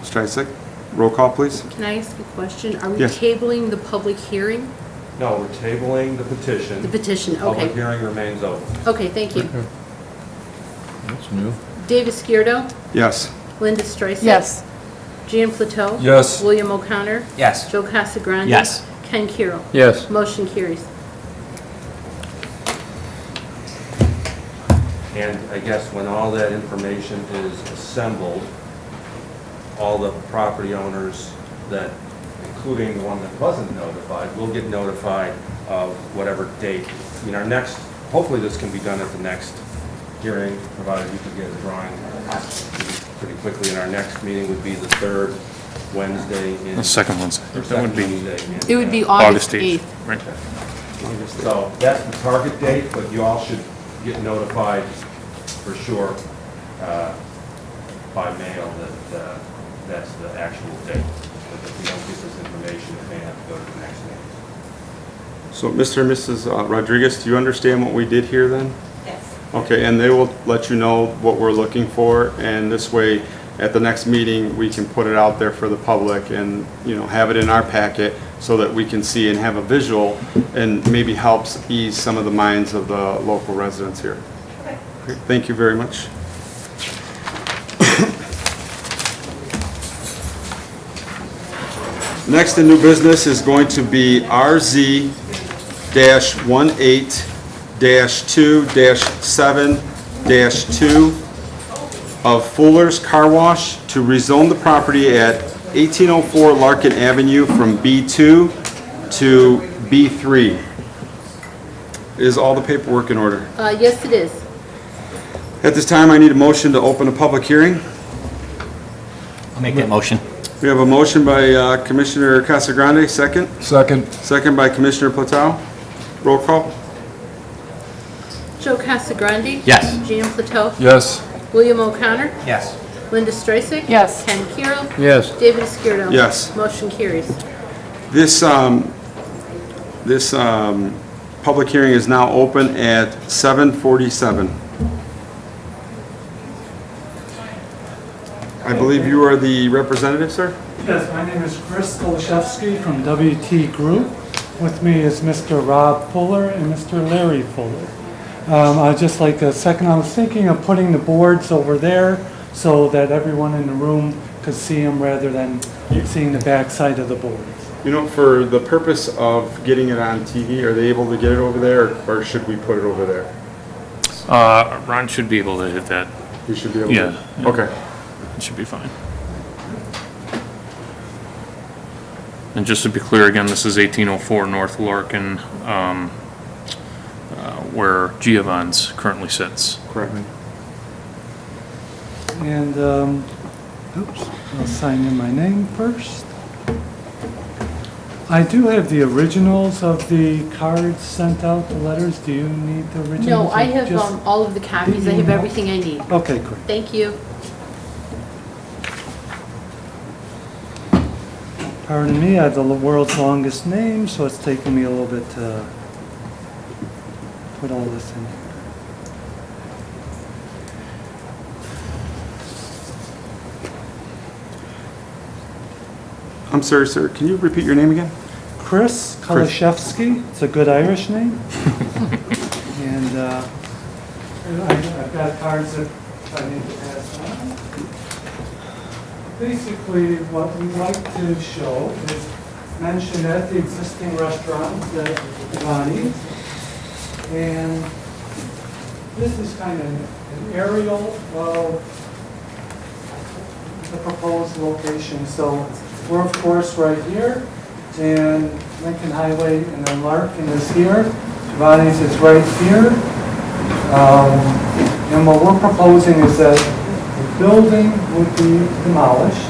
Streisig. Roll call, please. Can I ask a question? Are we Yes. tabling the public hearing? No, we're tabling the petition. The petition, Public okay. hearing remains open. Okay, thank you. That's new. David Skirdo, Yes. Linda Streisand. Yes. Jan Plateau. Yes. William O'Connor. Yes. Joe Casagrande. Yes. Ken Kiro. Yes. Motion carries. And I guess when all that information is assembled, all the property owners that, including the one that wasn't notified, will get notified of whatever date. I mean, our next, hopefully this can be done at the next hearing, provided you can get a drawing pretty quickly. And our next meeting would be the third Wednesday in... The second Wednesday. Or That second would be... Wednesday in- It would be August 8th. Right. So that's the target date, but you all should get notified for sure by mail that that's the actual date. But if we don't get this information, it may have to go to the next meeting. So, Mr. and Mrs. Rodriguez, do you understand what we did here then? Yes. Okay, and they will let you know what we're looking for, and this way, at the next meeting, we can put it out there for the public and, you know, have it in our packet so that we can see and have a visual, and maybe helps ease some of the minds of the local residents here. Okay. Great, thank you very much. Next in new business is going to be RZ-18-2-7-2 of Fuller's Car Wash to rezone the property at 1804 Larkin Avenue from B2 to B3. Is all the paperwork in order? Yes, it is. At this time, I need a motion to open a public hearing. I'll make that motion. We have a motion by Commissioner Casagrande, second. Second. Second by Commissioner Plateau. Roll call. Joe Casagrande? Yes. Jan Plateau? Yes. William O'Connor? Yes. Linda Strasek? Yes. Ken Kiro? Yes. David Skirdo? Yes. Motion carries. This public hearing is now open at 7:47. I believe you are the representative, sir? Yes, my name is Chris Olszewski from WT Group. With me is Mr. Rob Fuller and Mr. Larry Fuller. I'd just like a second, I was thinking of putting the boards over there so that everyone in the room could see them rather than seeing the back side of the boards. You know, for the purpose of getting it on TV, are they able to get it over there, or should we put it over there? Ron should be able to hit that. You should be able to? Yeah. Okay. It should be fine. And just to be clear again, this is 1804 North Larkin, where Giovan's currently sits. Correct. And, oops, I'll sign in my name first. I do have the originals of the cards sent out, the letters. Do you need the originals? No, I or have just all of the copies. I have everything I need. Okay, great. Thank you. Pardon me, I have the world's longest name, so it's taking me a little bit to put all this in here. I'm sorry, sir. Can you repeat your name again? Chris Kalashevsky. It's a good Irish name. And I've got cards that I need to pass on. Basically, what we'd like to show is mentioned at the existing restaurant, Giovanni's. And this is kind of an aerial of the proposed location. So we're, of course, right here, and Lincoln Highway, and then Larkin is here. Giovanni's is right here. And what we're proposing is that the building would be demolished,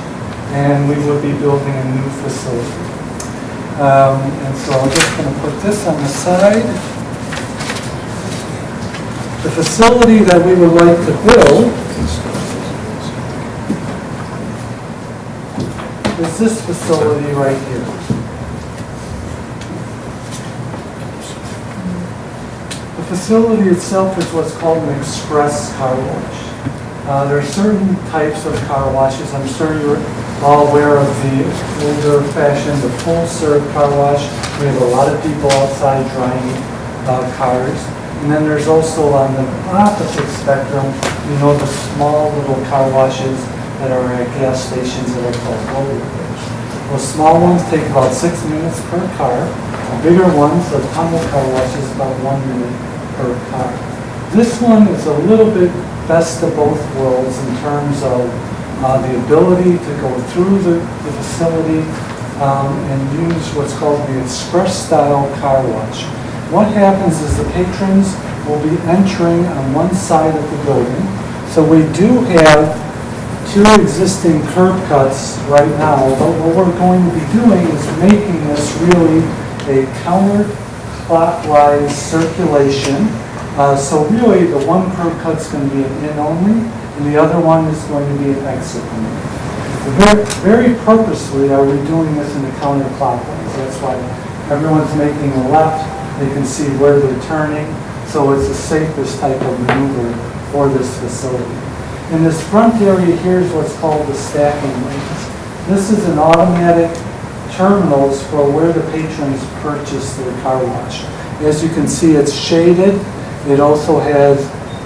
and we would be building a new facility. And so I'm just going to put this on the side. The facility that we would like to build is this facility right here. The facility itself is what's called an express car wash. There are certain types of car washes. I'm sure you're all aware of the older fashioned, the full-serve car wash. We have a lot of people outside drying cars. And then there's also on the opposite spectrum, you know, the small little car washes that are at gas stations that are called roller. Those small ones take about 6 minutes per car. The bigger ones, the tunnel car washes, about 1 minute per car. This one is a little bit best of both worlds in terms of the ability to go through the facility and use what's called the express style car wash. What happens is the patrons will be entering on one side of the building. So we do have 2 existing curb cuts right now, but what we're going to be doing is making this really a counterclockwise circulation. So really, the one curb cut's going to be an in only, and the other one is going to be an exit only. Very, very purposely are we doing this in a counterclockwise. That's why everyone's making a left. They can see where they're turning, so it's the safest type of maneuver for this facility. In this front area here is what's called the stacking lanes. This is an automatic terminals for where the patrons purchase their car wash. As you can see, it's shaded. It also has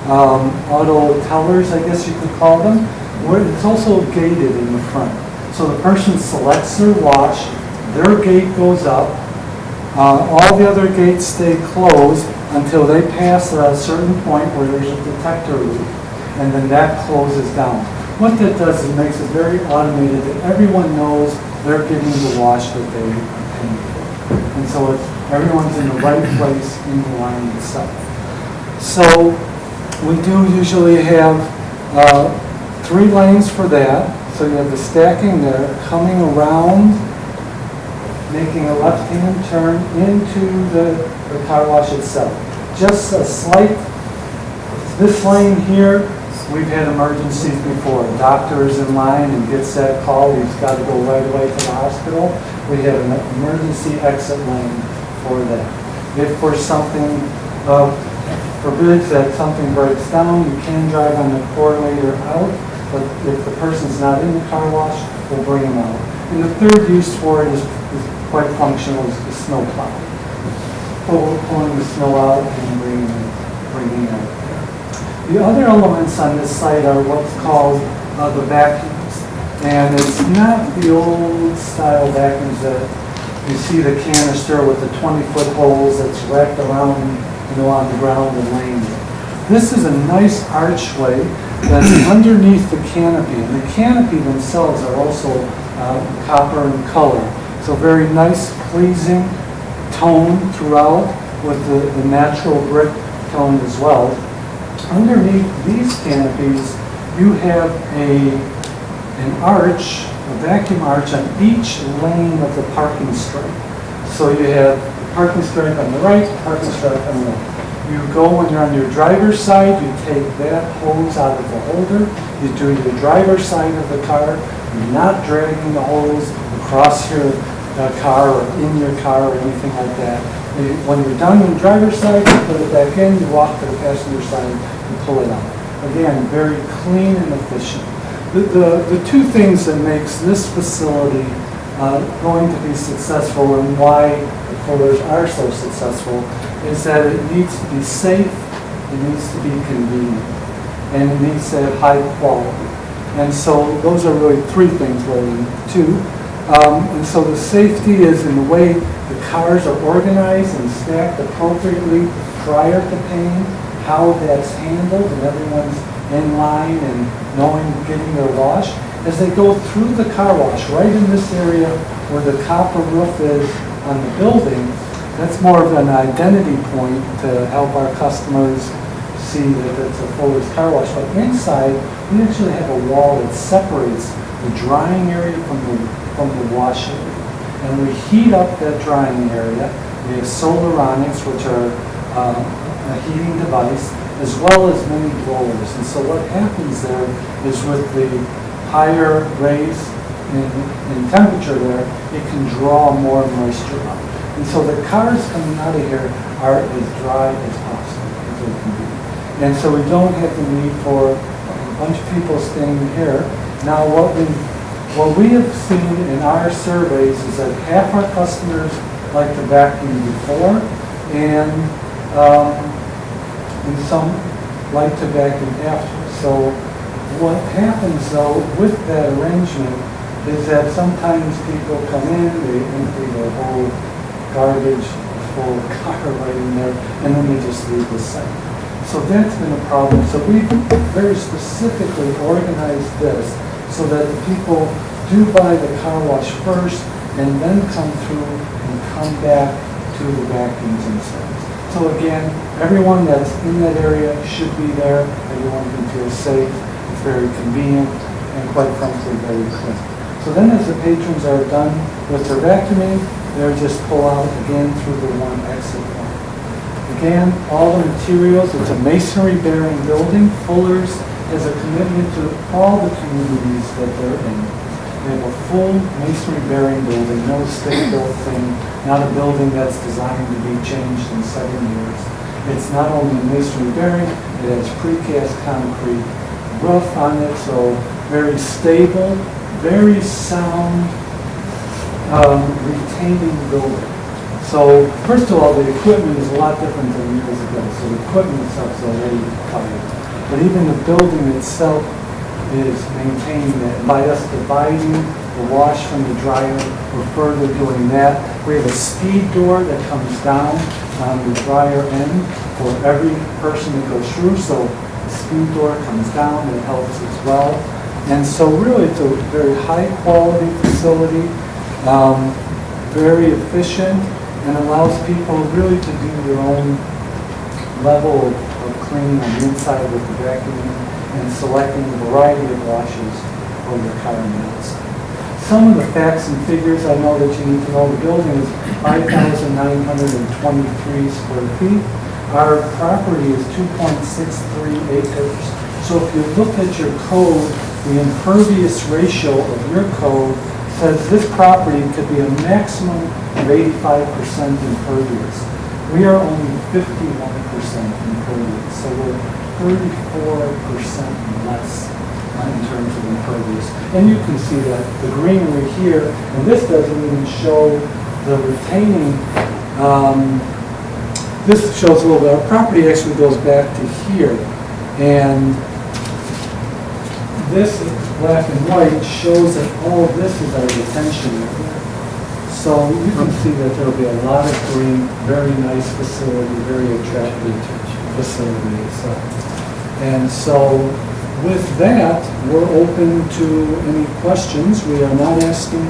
auto tellers, I guess you could call them. It's also gated in the front. So the person selects their wash, their gate goes up, all the other gates stay closed until they pass a certain point where there's a detector loop, and then that closes down. What that does is makes it very automated that everyone knows they're getting the wash that they are paying for. And so everyone's in the right place in the line itself. So we do usually have 3 lanes for that. So you have the stacking there, coming around, making a left-hand turn into the car wash itself. Just a slight, this lane here, we've had emergencies before. A doctor is in line and gets that call, he's got to go right away to the hospital. We have an emergency exit lane for that. If for something, forbids that something breaks down, you can drive on the correlator out, but if the person's not in the car wash, we'll bring them out. And the third use for it is quite functional, is the snow plow. Pulling the snow out and bringing it out there. The other elements on this site are what's called the vacuums. And it's not the old style vacuums that you see the canister with the 20-foot holes that's wrapped around on the ground and laying there. This is a nice archway that's underneath the canopy. And the canopy themselves are also copper in color. So very nice, pleasing tone throughout with the natural brick tone as well. Underneath these canopies, you have an arch, a vacuum arch on each lane of the parking stripe. So you have the parking stripe on the right, parking stripe on the left. You go when you're on your driver's side, you take that hose out of the holder, you do your driver's side of the car, you're not dragging the hose across your car or in your car or anything like that. When you're done on the driver's side, you put it back in, you walk to the passenger side, and pull it out. Again, very clean and efficient. The 2 things that makes this facility going to be successful and why the Fullers are so successful is that it needs to be safe, it needs to be convenient, and it needs to have high quality. And so those are really 3 things rather than 2. And so the safety is in the way the cars are organized and stacked appropriately prior to paying, how that's handled, and everyone's in line and knowing, getting their wash. As they go through the car wash, right in this area where the copper roof is on the building, that's more of an identity point to help our customers see that it's a Fuller's car wash. But inside, we actually have a wall that separates the drying area from the wash area. And we heat up that drying area. We have solaronics, which are a heating device, as well as many blowers. And so what happens there is with the higher raise in temperature there, it can draw more moisture out. And so the cars coming out of here are as dry as possible as they can be. And so we don't have the need for a bunch of people standing here. Now what we have seen in our surveys is that half our customers like to vacuum before, and some like to vacuum after. So what happens though with that arrangement is that sometimes people come in, they empty their whole garbage full car right in there, and then they just leave the site. So that's been a problem. So we very specifically organized this so that the people do buy the car wash first and then come through and come back to the vacuums themselves. So again, everyone that's in that area should be there. Everyone can feel safe. It's very convenient and quite frankly very clean. So then as the patrons are done with their vacuuming, they'll just pull out again through the one exit point. Again, all the materials, it's a masonry-bearing building. Fuller's has a commitment to all the communities that they're in. They have a full masonry-bearing building, no stick-built thing, not a building that's designed to be changed in 7 years. It's not only masonry-bearing, it has precast concrete roof on it, so very stable, very sound, retaining building. So first of all, the equipment is a lot different than years ago. So the equipment itself is already retired. But even the building itself is maintaining it. By us dividing the wash from the dryer, we're further doing that. We have a speed door that comes down on the dryer end for every person that goes through. So the speed door comes down, it helps as well. And so really it's a very high quality facility, very efficient, and allows people really to do their own level of cleaning on the inside with the vacuuming and selecting a variety of washes for your car on the outside. Some of the facts and figures I know that you need to know. The building is 5,923 square feet. Our property is 2.63 acres. So if you look at your code, the impervious ratio of your code says this property could be a maximum of 85% impervious. We are only 51% impervious, so we're 34% less in terms of impervious. And you can see that the greenery here, and this doesn't even show the retaining, this shows a little bit. Our property actually goes back to here, and this black and white shows that all this is our detention area. So you can see that there will be a lot of green, very nice facility, very attractive facility. And so with that, we're open to any questions. We are not asking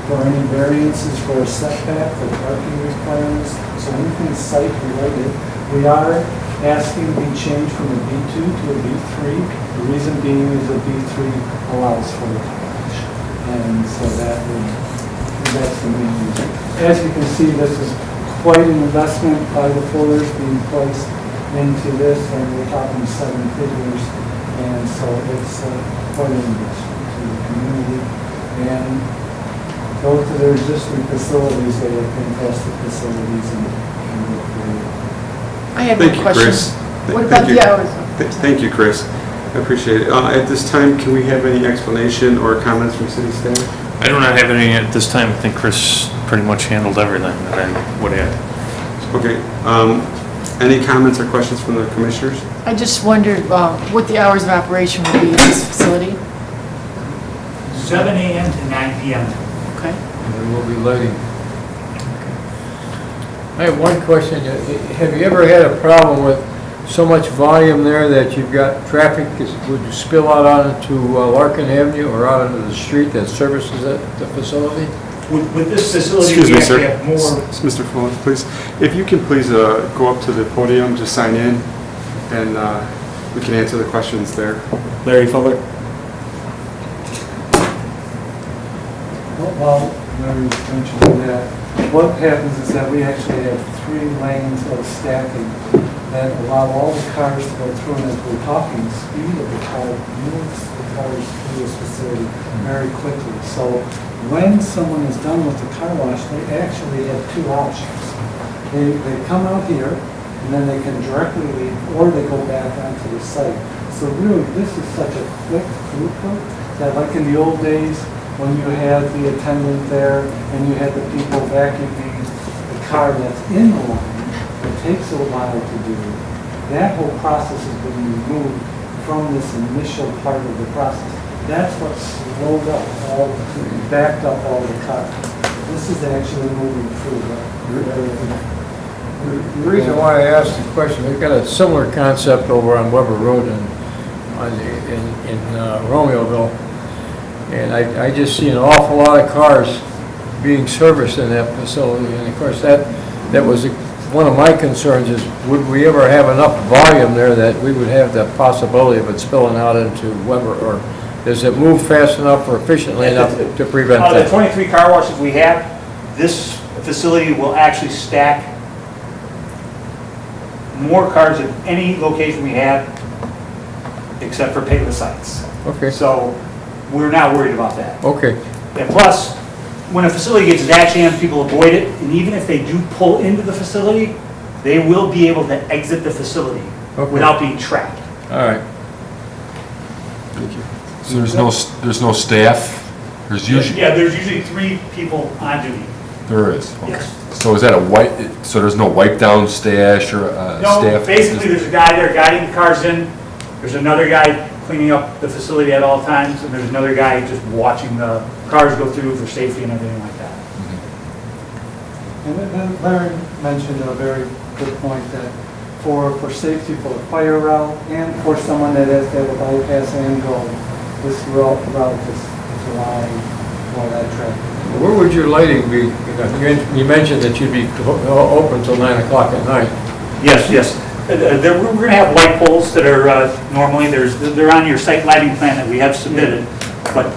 for any variances for a setback or parking requirements, so anything site related. We are asking to be changed from a B2 to a B3. The reason being is a B3 allows for the garage. And so that's the main reason. As you can see, this is quite an investment by the Fullers being placed into this, and we're talking 7 figures. And so it's quite an investment to the community. And go to their existing facilities, they have fantastic facilities and work very well. I have Thank one you, question. Chris. What Thank about you. the hours? Thank you, Chris. I appreciate it. At this time, can we have any explanation or comments from city staff? I do not have any at this time. I think Chris pretty much handled everything that I would add. Okay. Any comments or questions from the commissioners? I just wondered what the hours of operation would be in this facility. 7 a.m. to 9 p.m. Okay. And there will be lighting. I have one question. Have you ever had a problem with so much volume there that you've got traffic, would you spill out onto Larkin Avenue or out into the street that services the facility? With this facility, Excuse we me, actually sir. have more. Mr. Fuller, please. If you can please go up to the podium, just sign in, and we can answer the questions there. Larry Fuller. Well, Larry mentioned that. What happens is that we actually have 3 lanes of stacking that allow all the cars to go through, and as we're talking, the speed of the car moves the cars through this facility very quickly. So when someone is done with the car wash, they actually have 2 options. They come out here, and then they can directly leave, or they go back onto the site. So really, this is such a quick throughput that, like in the old days, when you had the attendant there and you had the people vacuuming the car that's in the line, it takes a while to do. That whole process has been removed from this initial part of the process. That's what slowed up backed up all the cars. This is actually moving through. The reason why I asked the question, they've got a similar concept over on Weber Road in Romeoville. And I just see an awful lot of cars being serviced in that facility. And of course, that was one of my concerns is, would we ever have enough volume there that we would have the possibility of it spilling out into Weber? Or does it move fast enough or efficiently enough to prevent Out of that? the 23 car washes we have, this facility will actually stack more cars at any location we have, except for paper sites. Okay. So we're not worried about that. Okay. And plus, when a facility gets that jammed, people avoid it, and even if they do pull into the facility, they will be able to exit the facility without being trapped. All right. Thank you. So there's no staff? There's usually... Yeah, there's usually 3 people on duty. There is? Okay. Yes. So is that so there's no wipe down stash or No, staff? basically, there's a guy there guiding the cars in, there's another guy cleaning up the facility at all times, and there's another guy just watching the cars go through for safety and everything like that. And then Larry mentioned a very good point that for safety for the fire route and for someone that has to have a bypass and go, this route is allowing for that traffic. Where would your lighting be? You mentioned that you'd be open till 9 o'clock at night. Yes, yes. We're going to have light poles that are normally, they're on your site lighting plan that we have submitted, but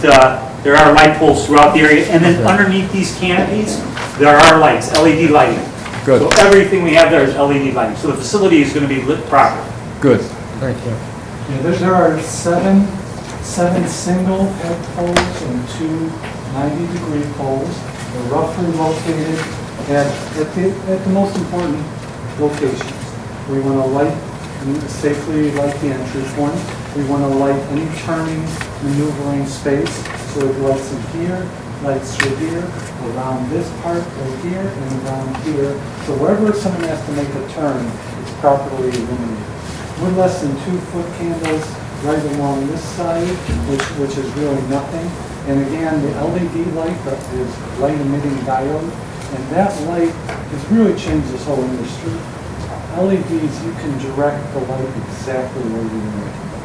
there are light poles throughout the area, and then underneath these canopies, there are lights, LED lighting. Good. So everything we have there is LED lighting, so the facility is going to be lit properly. Good, thank you. Yeah, there are seven single head poles and 2 90-degree poles. They're roughly located at the most important locations. We want to safely light the entry point. We want to light any turning, maneuvering space. So it lights in here, lights through here, around this part right here, and around here. So wherever someone has to make a turn, it's properly illuminated. With less than 2-foot candles right along this side, which is really nothing. And again, the LED light is light emitting diode, and that light has really changed this whole industry. LEDs, you can direct the light exactly where you want it to go.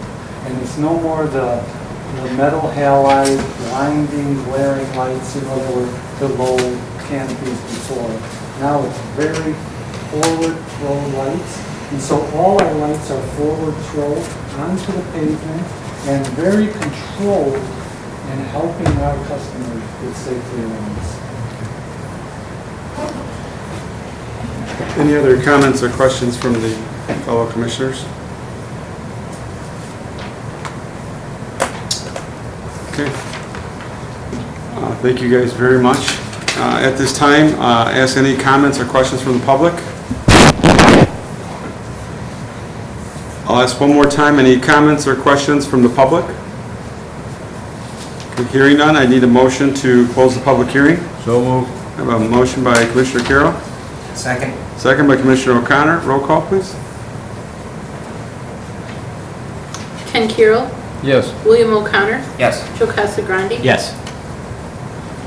And it's no more the metal halide, blinding, glaring lights, that were the low canopies before. Now it's very forward throw lights. And so all our lights are forward throw onto the pavement and very controlled in helping our customers get safely around us. Any other comments or questions from the fellow commissioners? Okay. Thank you guys very much. At this time, ask any comments or questions from the public. I'll ask one more time, any comments or questions from the public? Okay, hearing none, I need a motion to close the public hearing. So moved. I have a motion by Commissioner Carroll. Second. Second by Commissioner O'Connor. Roll call, please. Ken Carroll, Yes. William O'Connor, Yes. Joe Casagrande, Yes.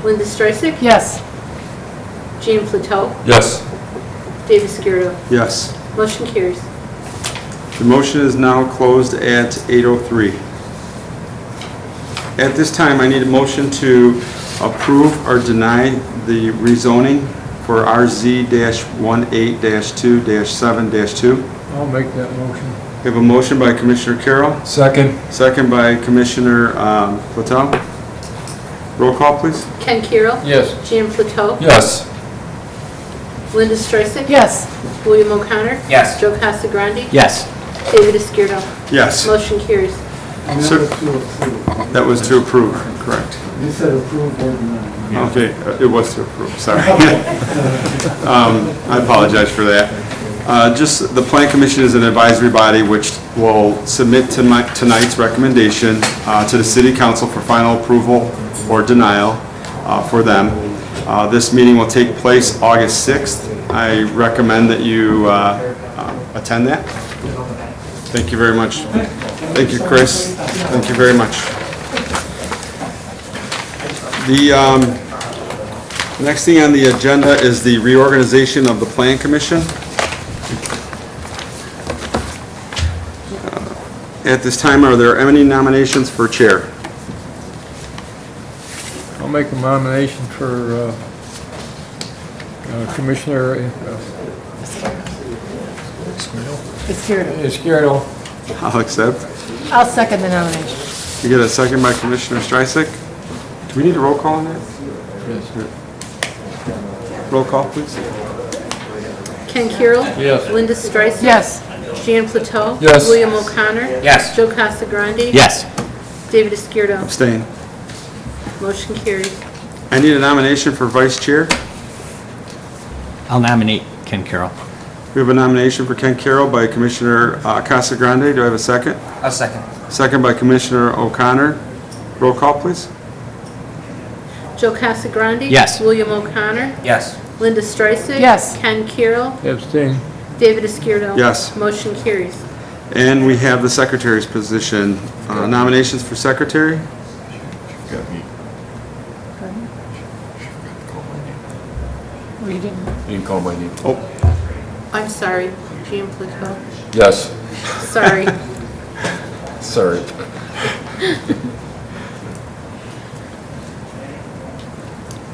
Linda Streisig, Yes. Jean Plateau, Yes. David Skirdo. Yes. Motion carries. The motion is now closed at 8:03. At this time, I need a motion to approve or deny the rezoning for RZ-18-2-7-2. I'll make that motion. We have a motion by Commissioner Carroll. Second. Second by Commissioner Plateau. Roll call, please. Ken Carroll, Yes. Jean Plateau, Yes. Linda Streisig, Yes. William O'Connor, Yes. Joe Casagrande, Yes. David Skirdo. Yes. Motion carries. And Sir. that was to approve. That was to approve, correct. You said approve or deny. Okay, it was to approve, sorry. I apologize for that. Just, the Plan Commission is an advisory body which will submit tonight's recommendation to the City Council for final approval or denial for them. This meeting will take place August 6th. I recommend that you attend that. Thank you very much. Thank you, Chris. Thank you very much. The next thing on the agenda is the reorganization of the Plan Commission. At this time, are there any nominations for chair? I'll make a nomination for Commissioner Izquierdo. I'll accept. I'll second the nomination. You get a second by Commissioner Streisig. Do we need a roll call on that? Yes. Roll call, please. Ken Kirill. Yes. Linda Streisand. Yes. Jan Plateau. Yes. William O'Connor. Yes. Joe Casagrande. Yes. David Izquierdo. Abstain. Motion carries. I need a nomination for vice chair. I'll nominate Ken Carroll. We have a nomination for Ken Carroll by Commissioner Casagrande. Do I have a second? A second. Second by Commissioner O'Connor. Roll call, please. Joe Casagrande. Yes. William O'Connor. Yes. Linda Streisand. Yes. Ken Kirill. Abstain. David Izquierdo. Yes. Motion carries. And we have the secretary's position. Nominations for secretary. Well, you didn't. You can call my name. Oh, I'm sorry, Jan Plateau. Yes. Sorry. Sorry.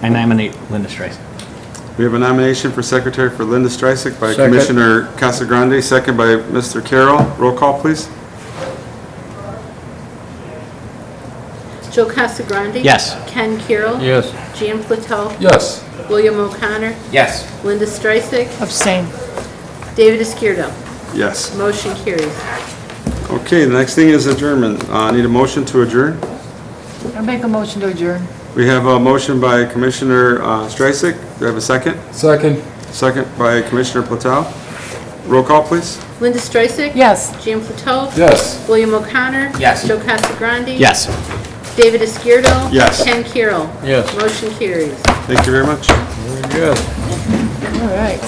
I nominate Linda Streisand. we have a nomination for secretary for Linda Streisig by Second. Commissioner Casagrande, second by Mr. Carroll. Roll call, please. Joe Casagrande. Yes. Ken Kirill. Yes. Jan Plateau. Yes. William O'Connor. Yes. Linda Streisand. Abstain. David Izquierdo. Yes. Motion carries. Okay, the next thing is adjournment. Need a motion to adjourn? I make a motion to adjourn. We have a motion by Commissioner Streisig. Do I have a second? Second. Second by Commissioner Plateau. Roll call, please. Linda Streisand. Yes. Jan Plateau. Yes. William O'Connor. Yes. Joe Casagrande. Yes. David Izquierdo. Yes. Ken Kirill. Yes. Motion carries. Thank you very much. Very good. All right.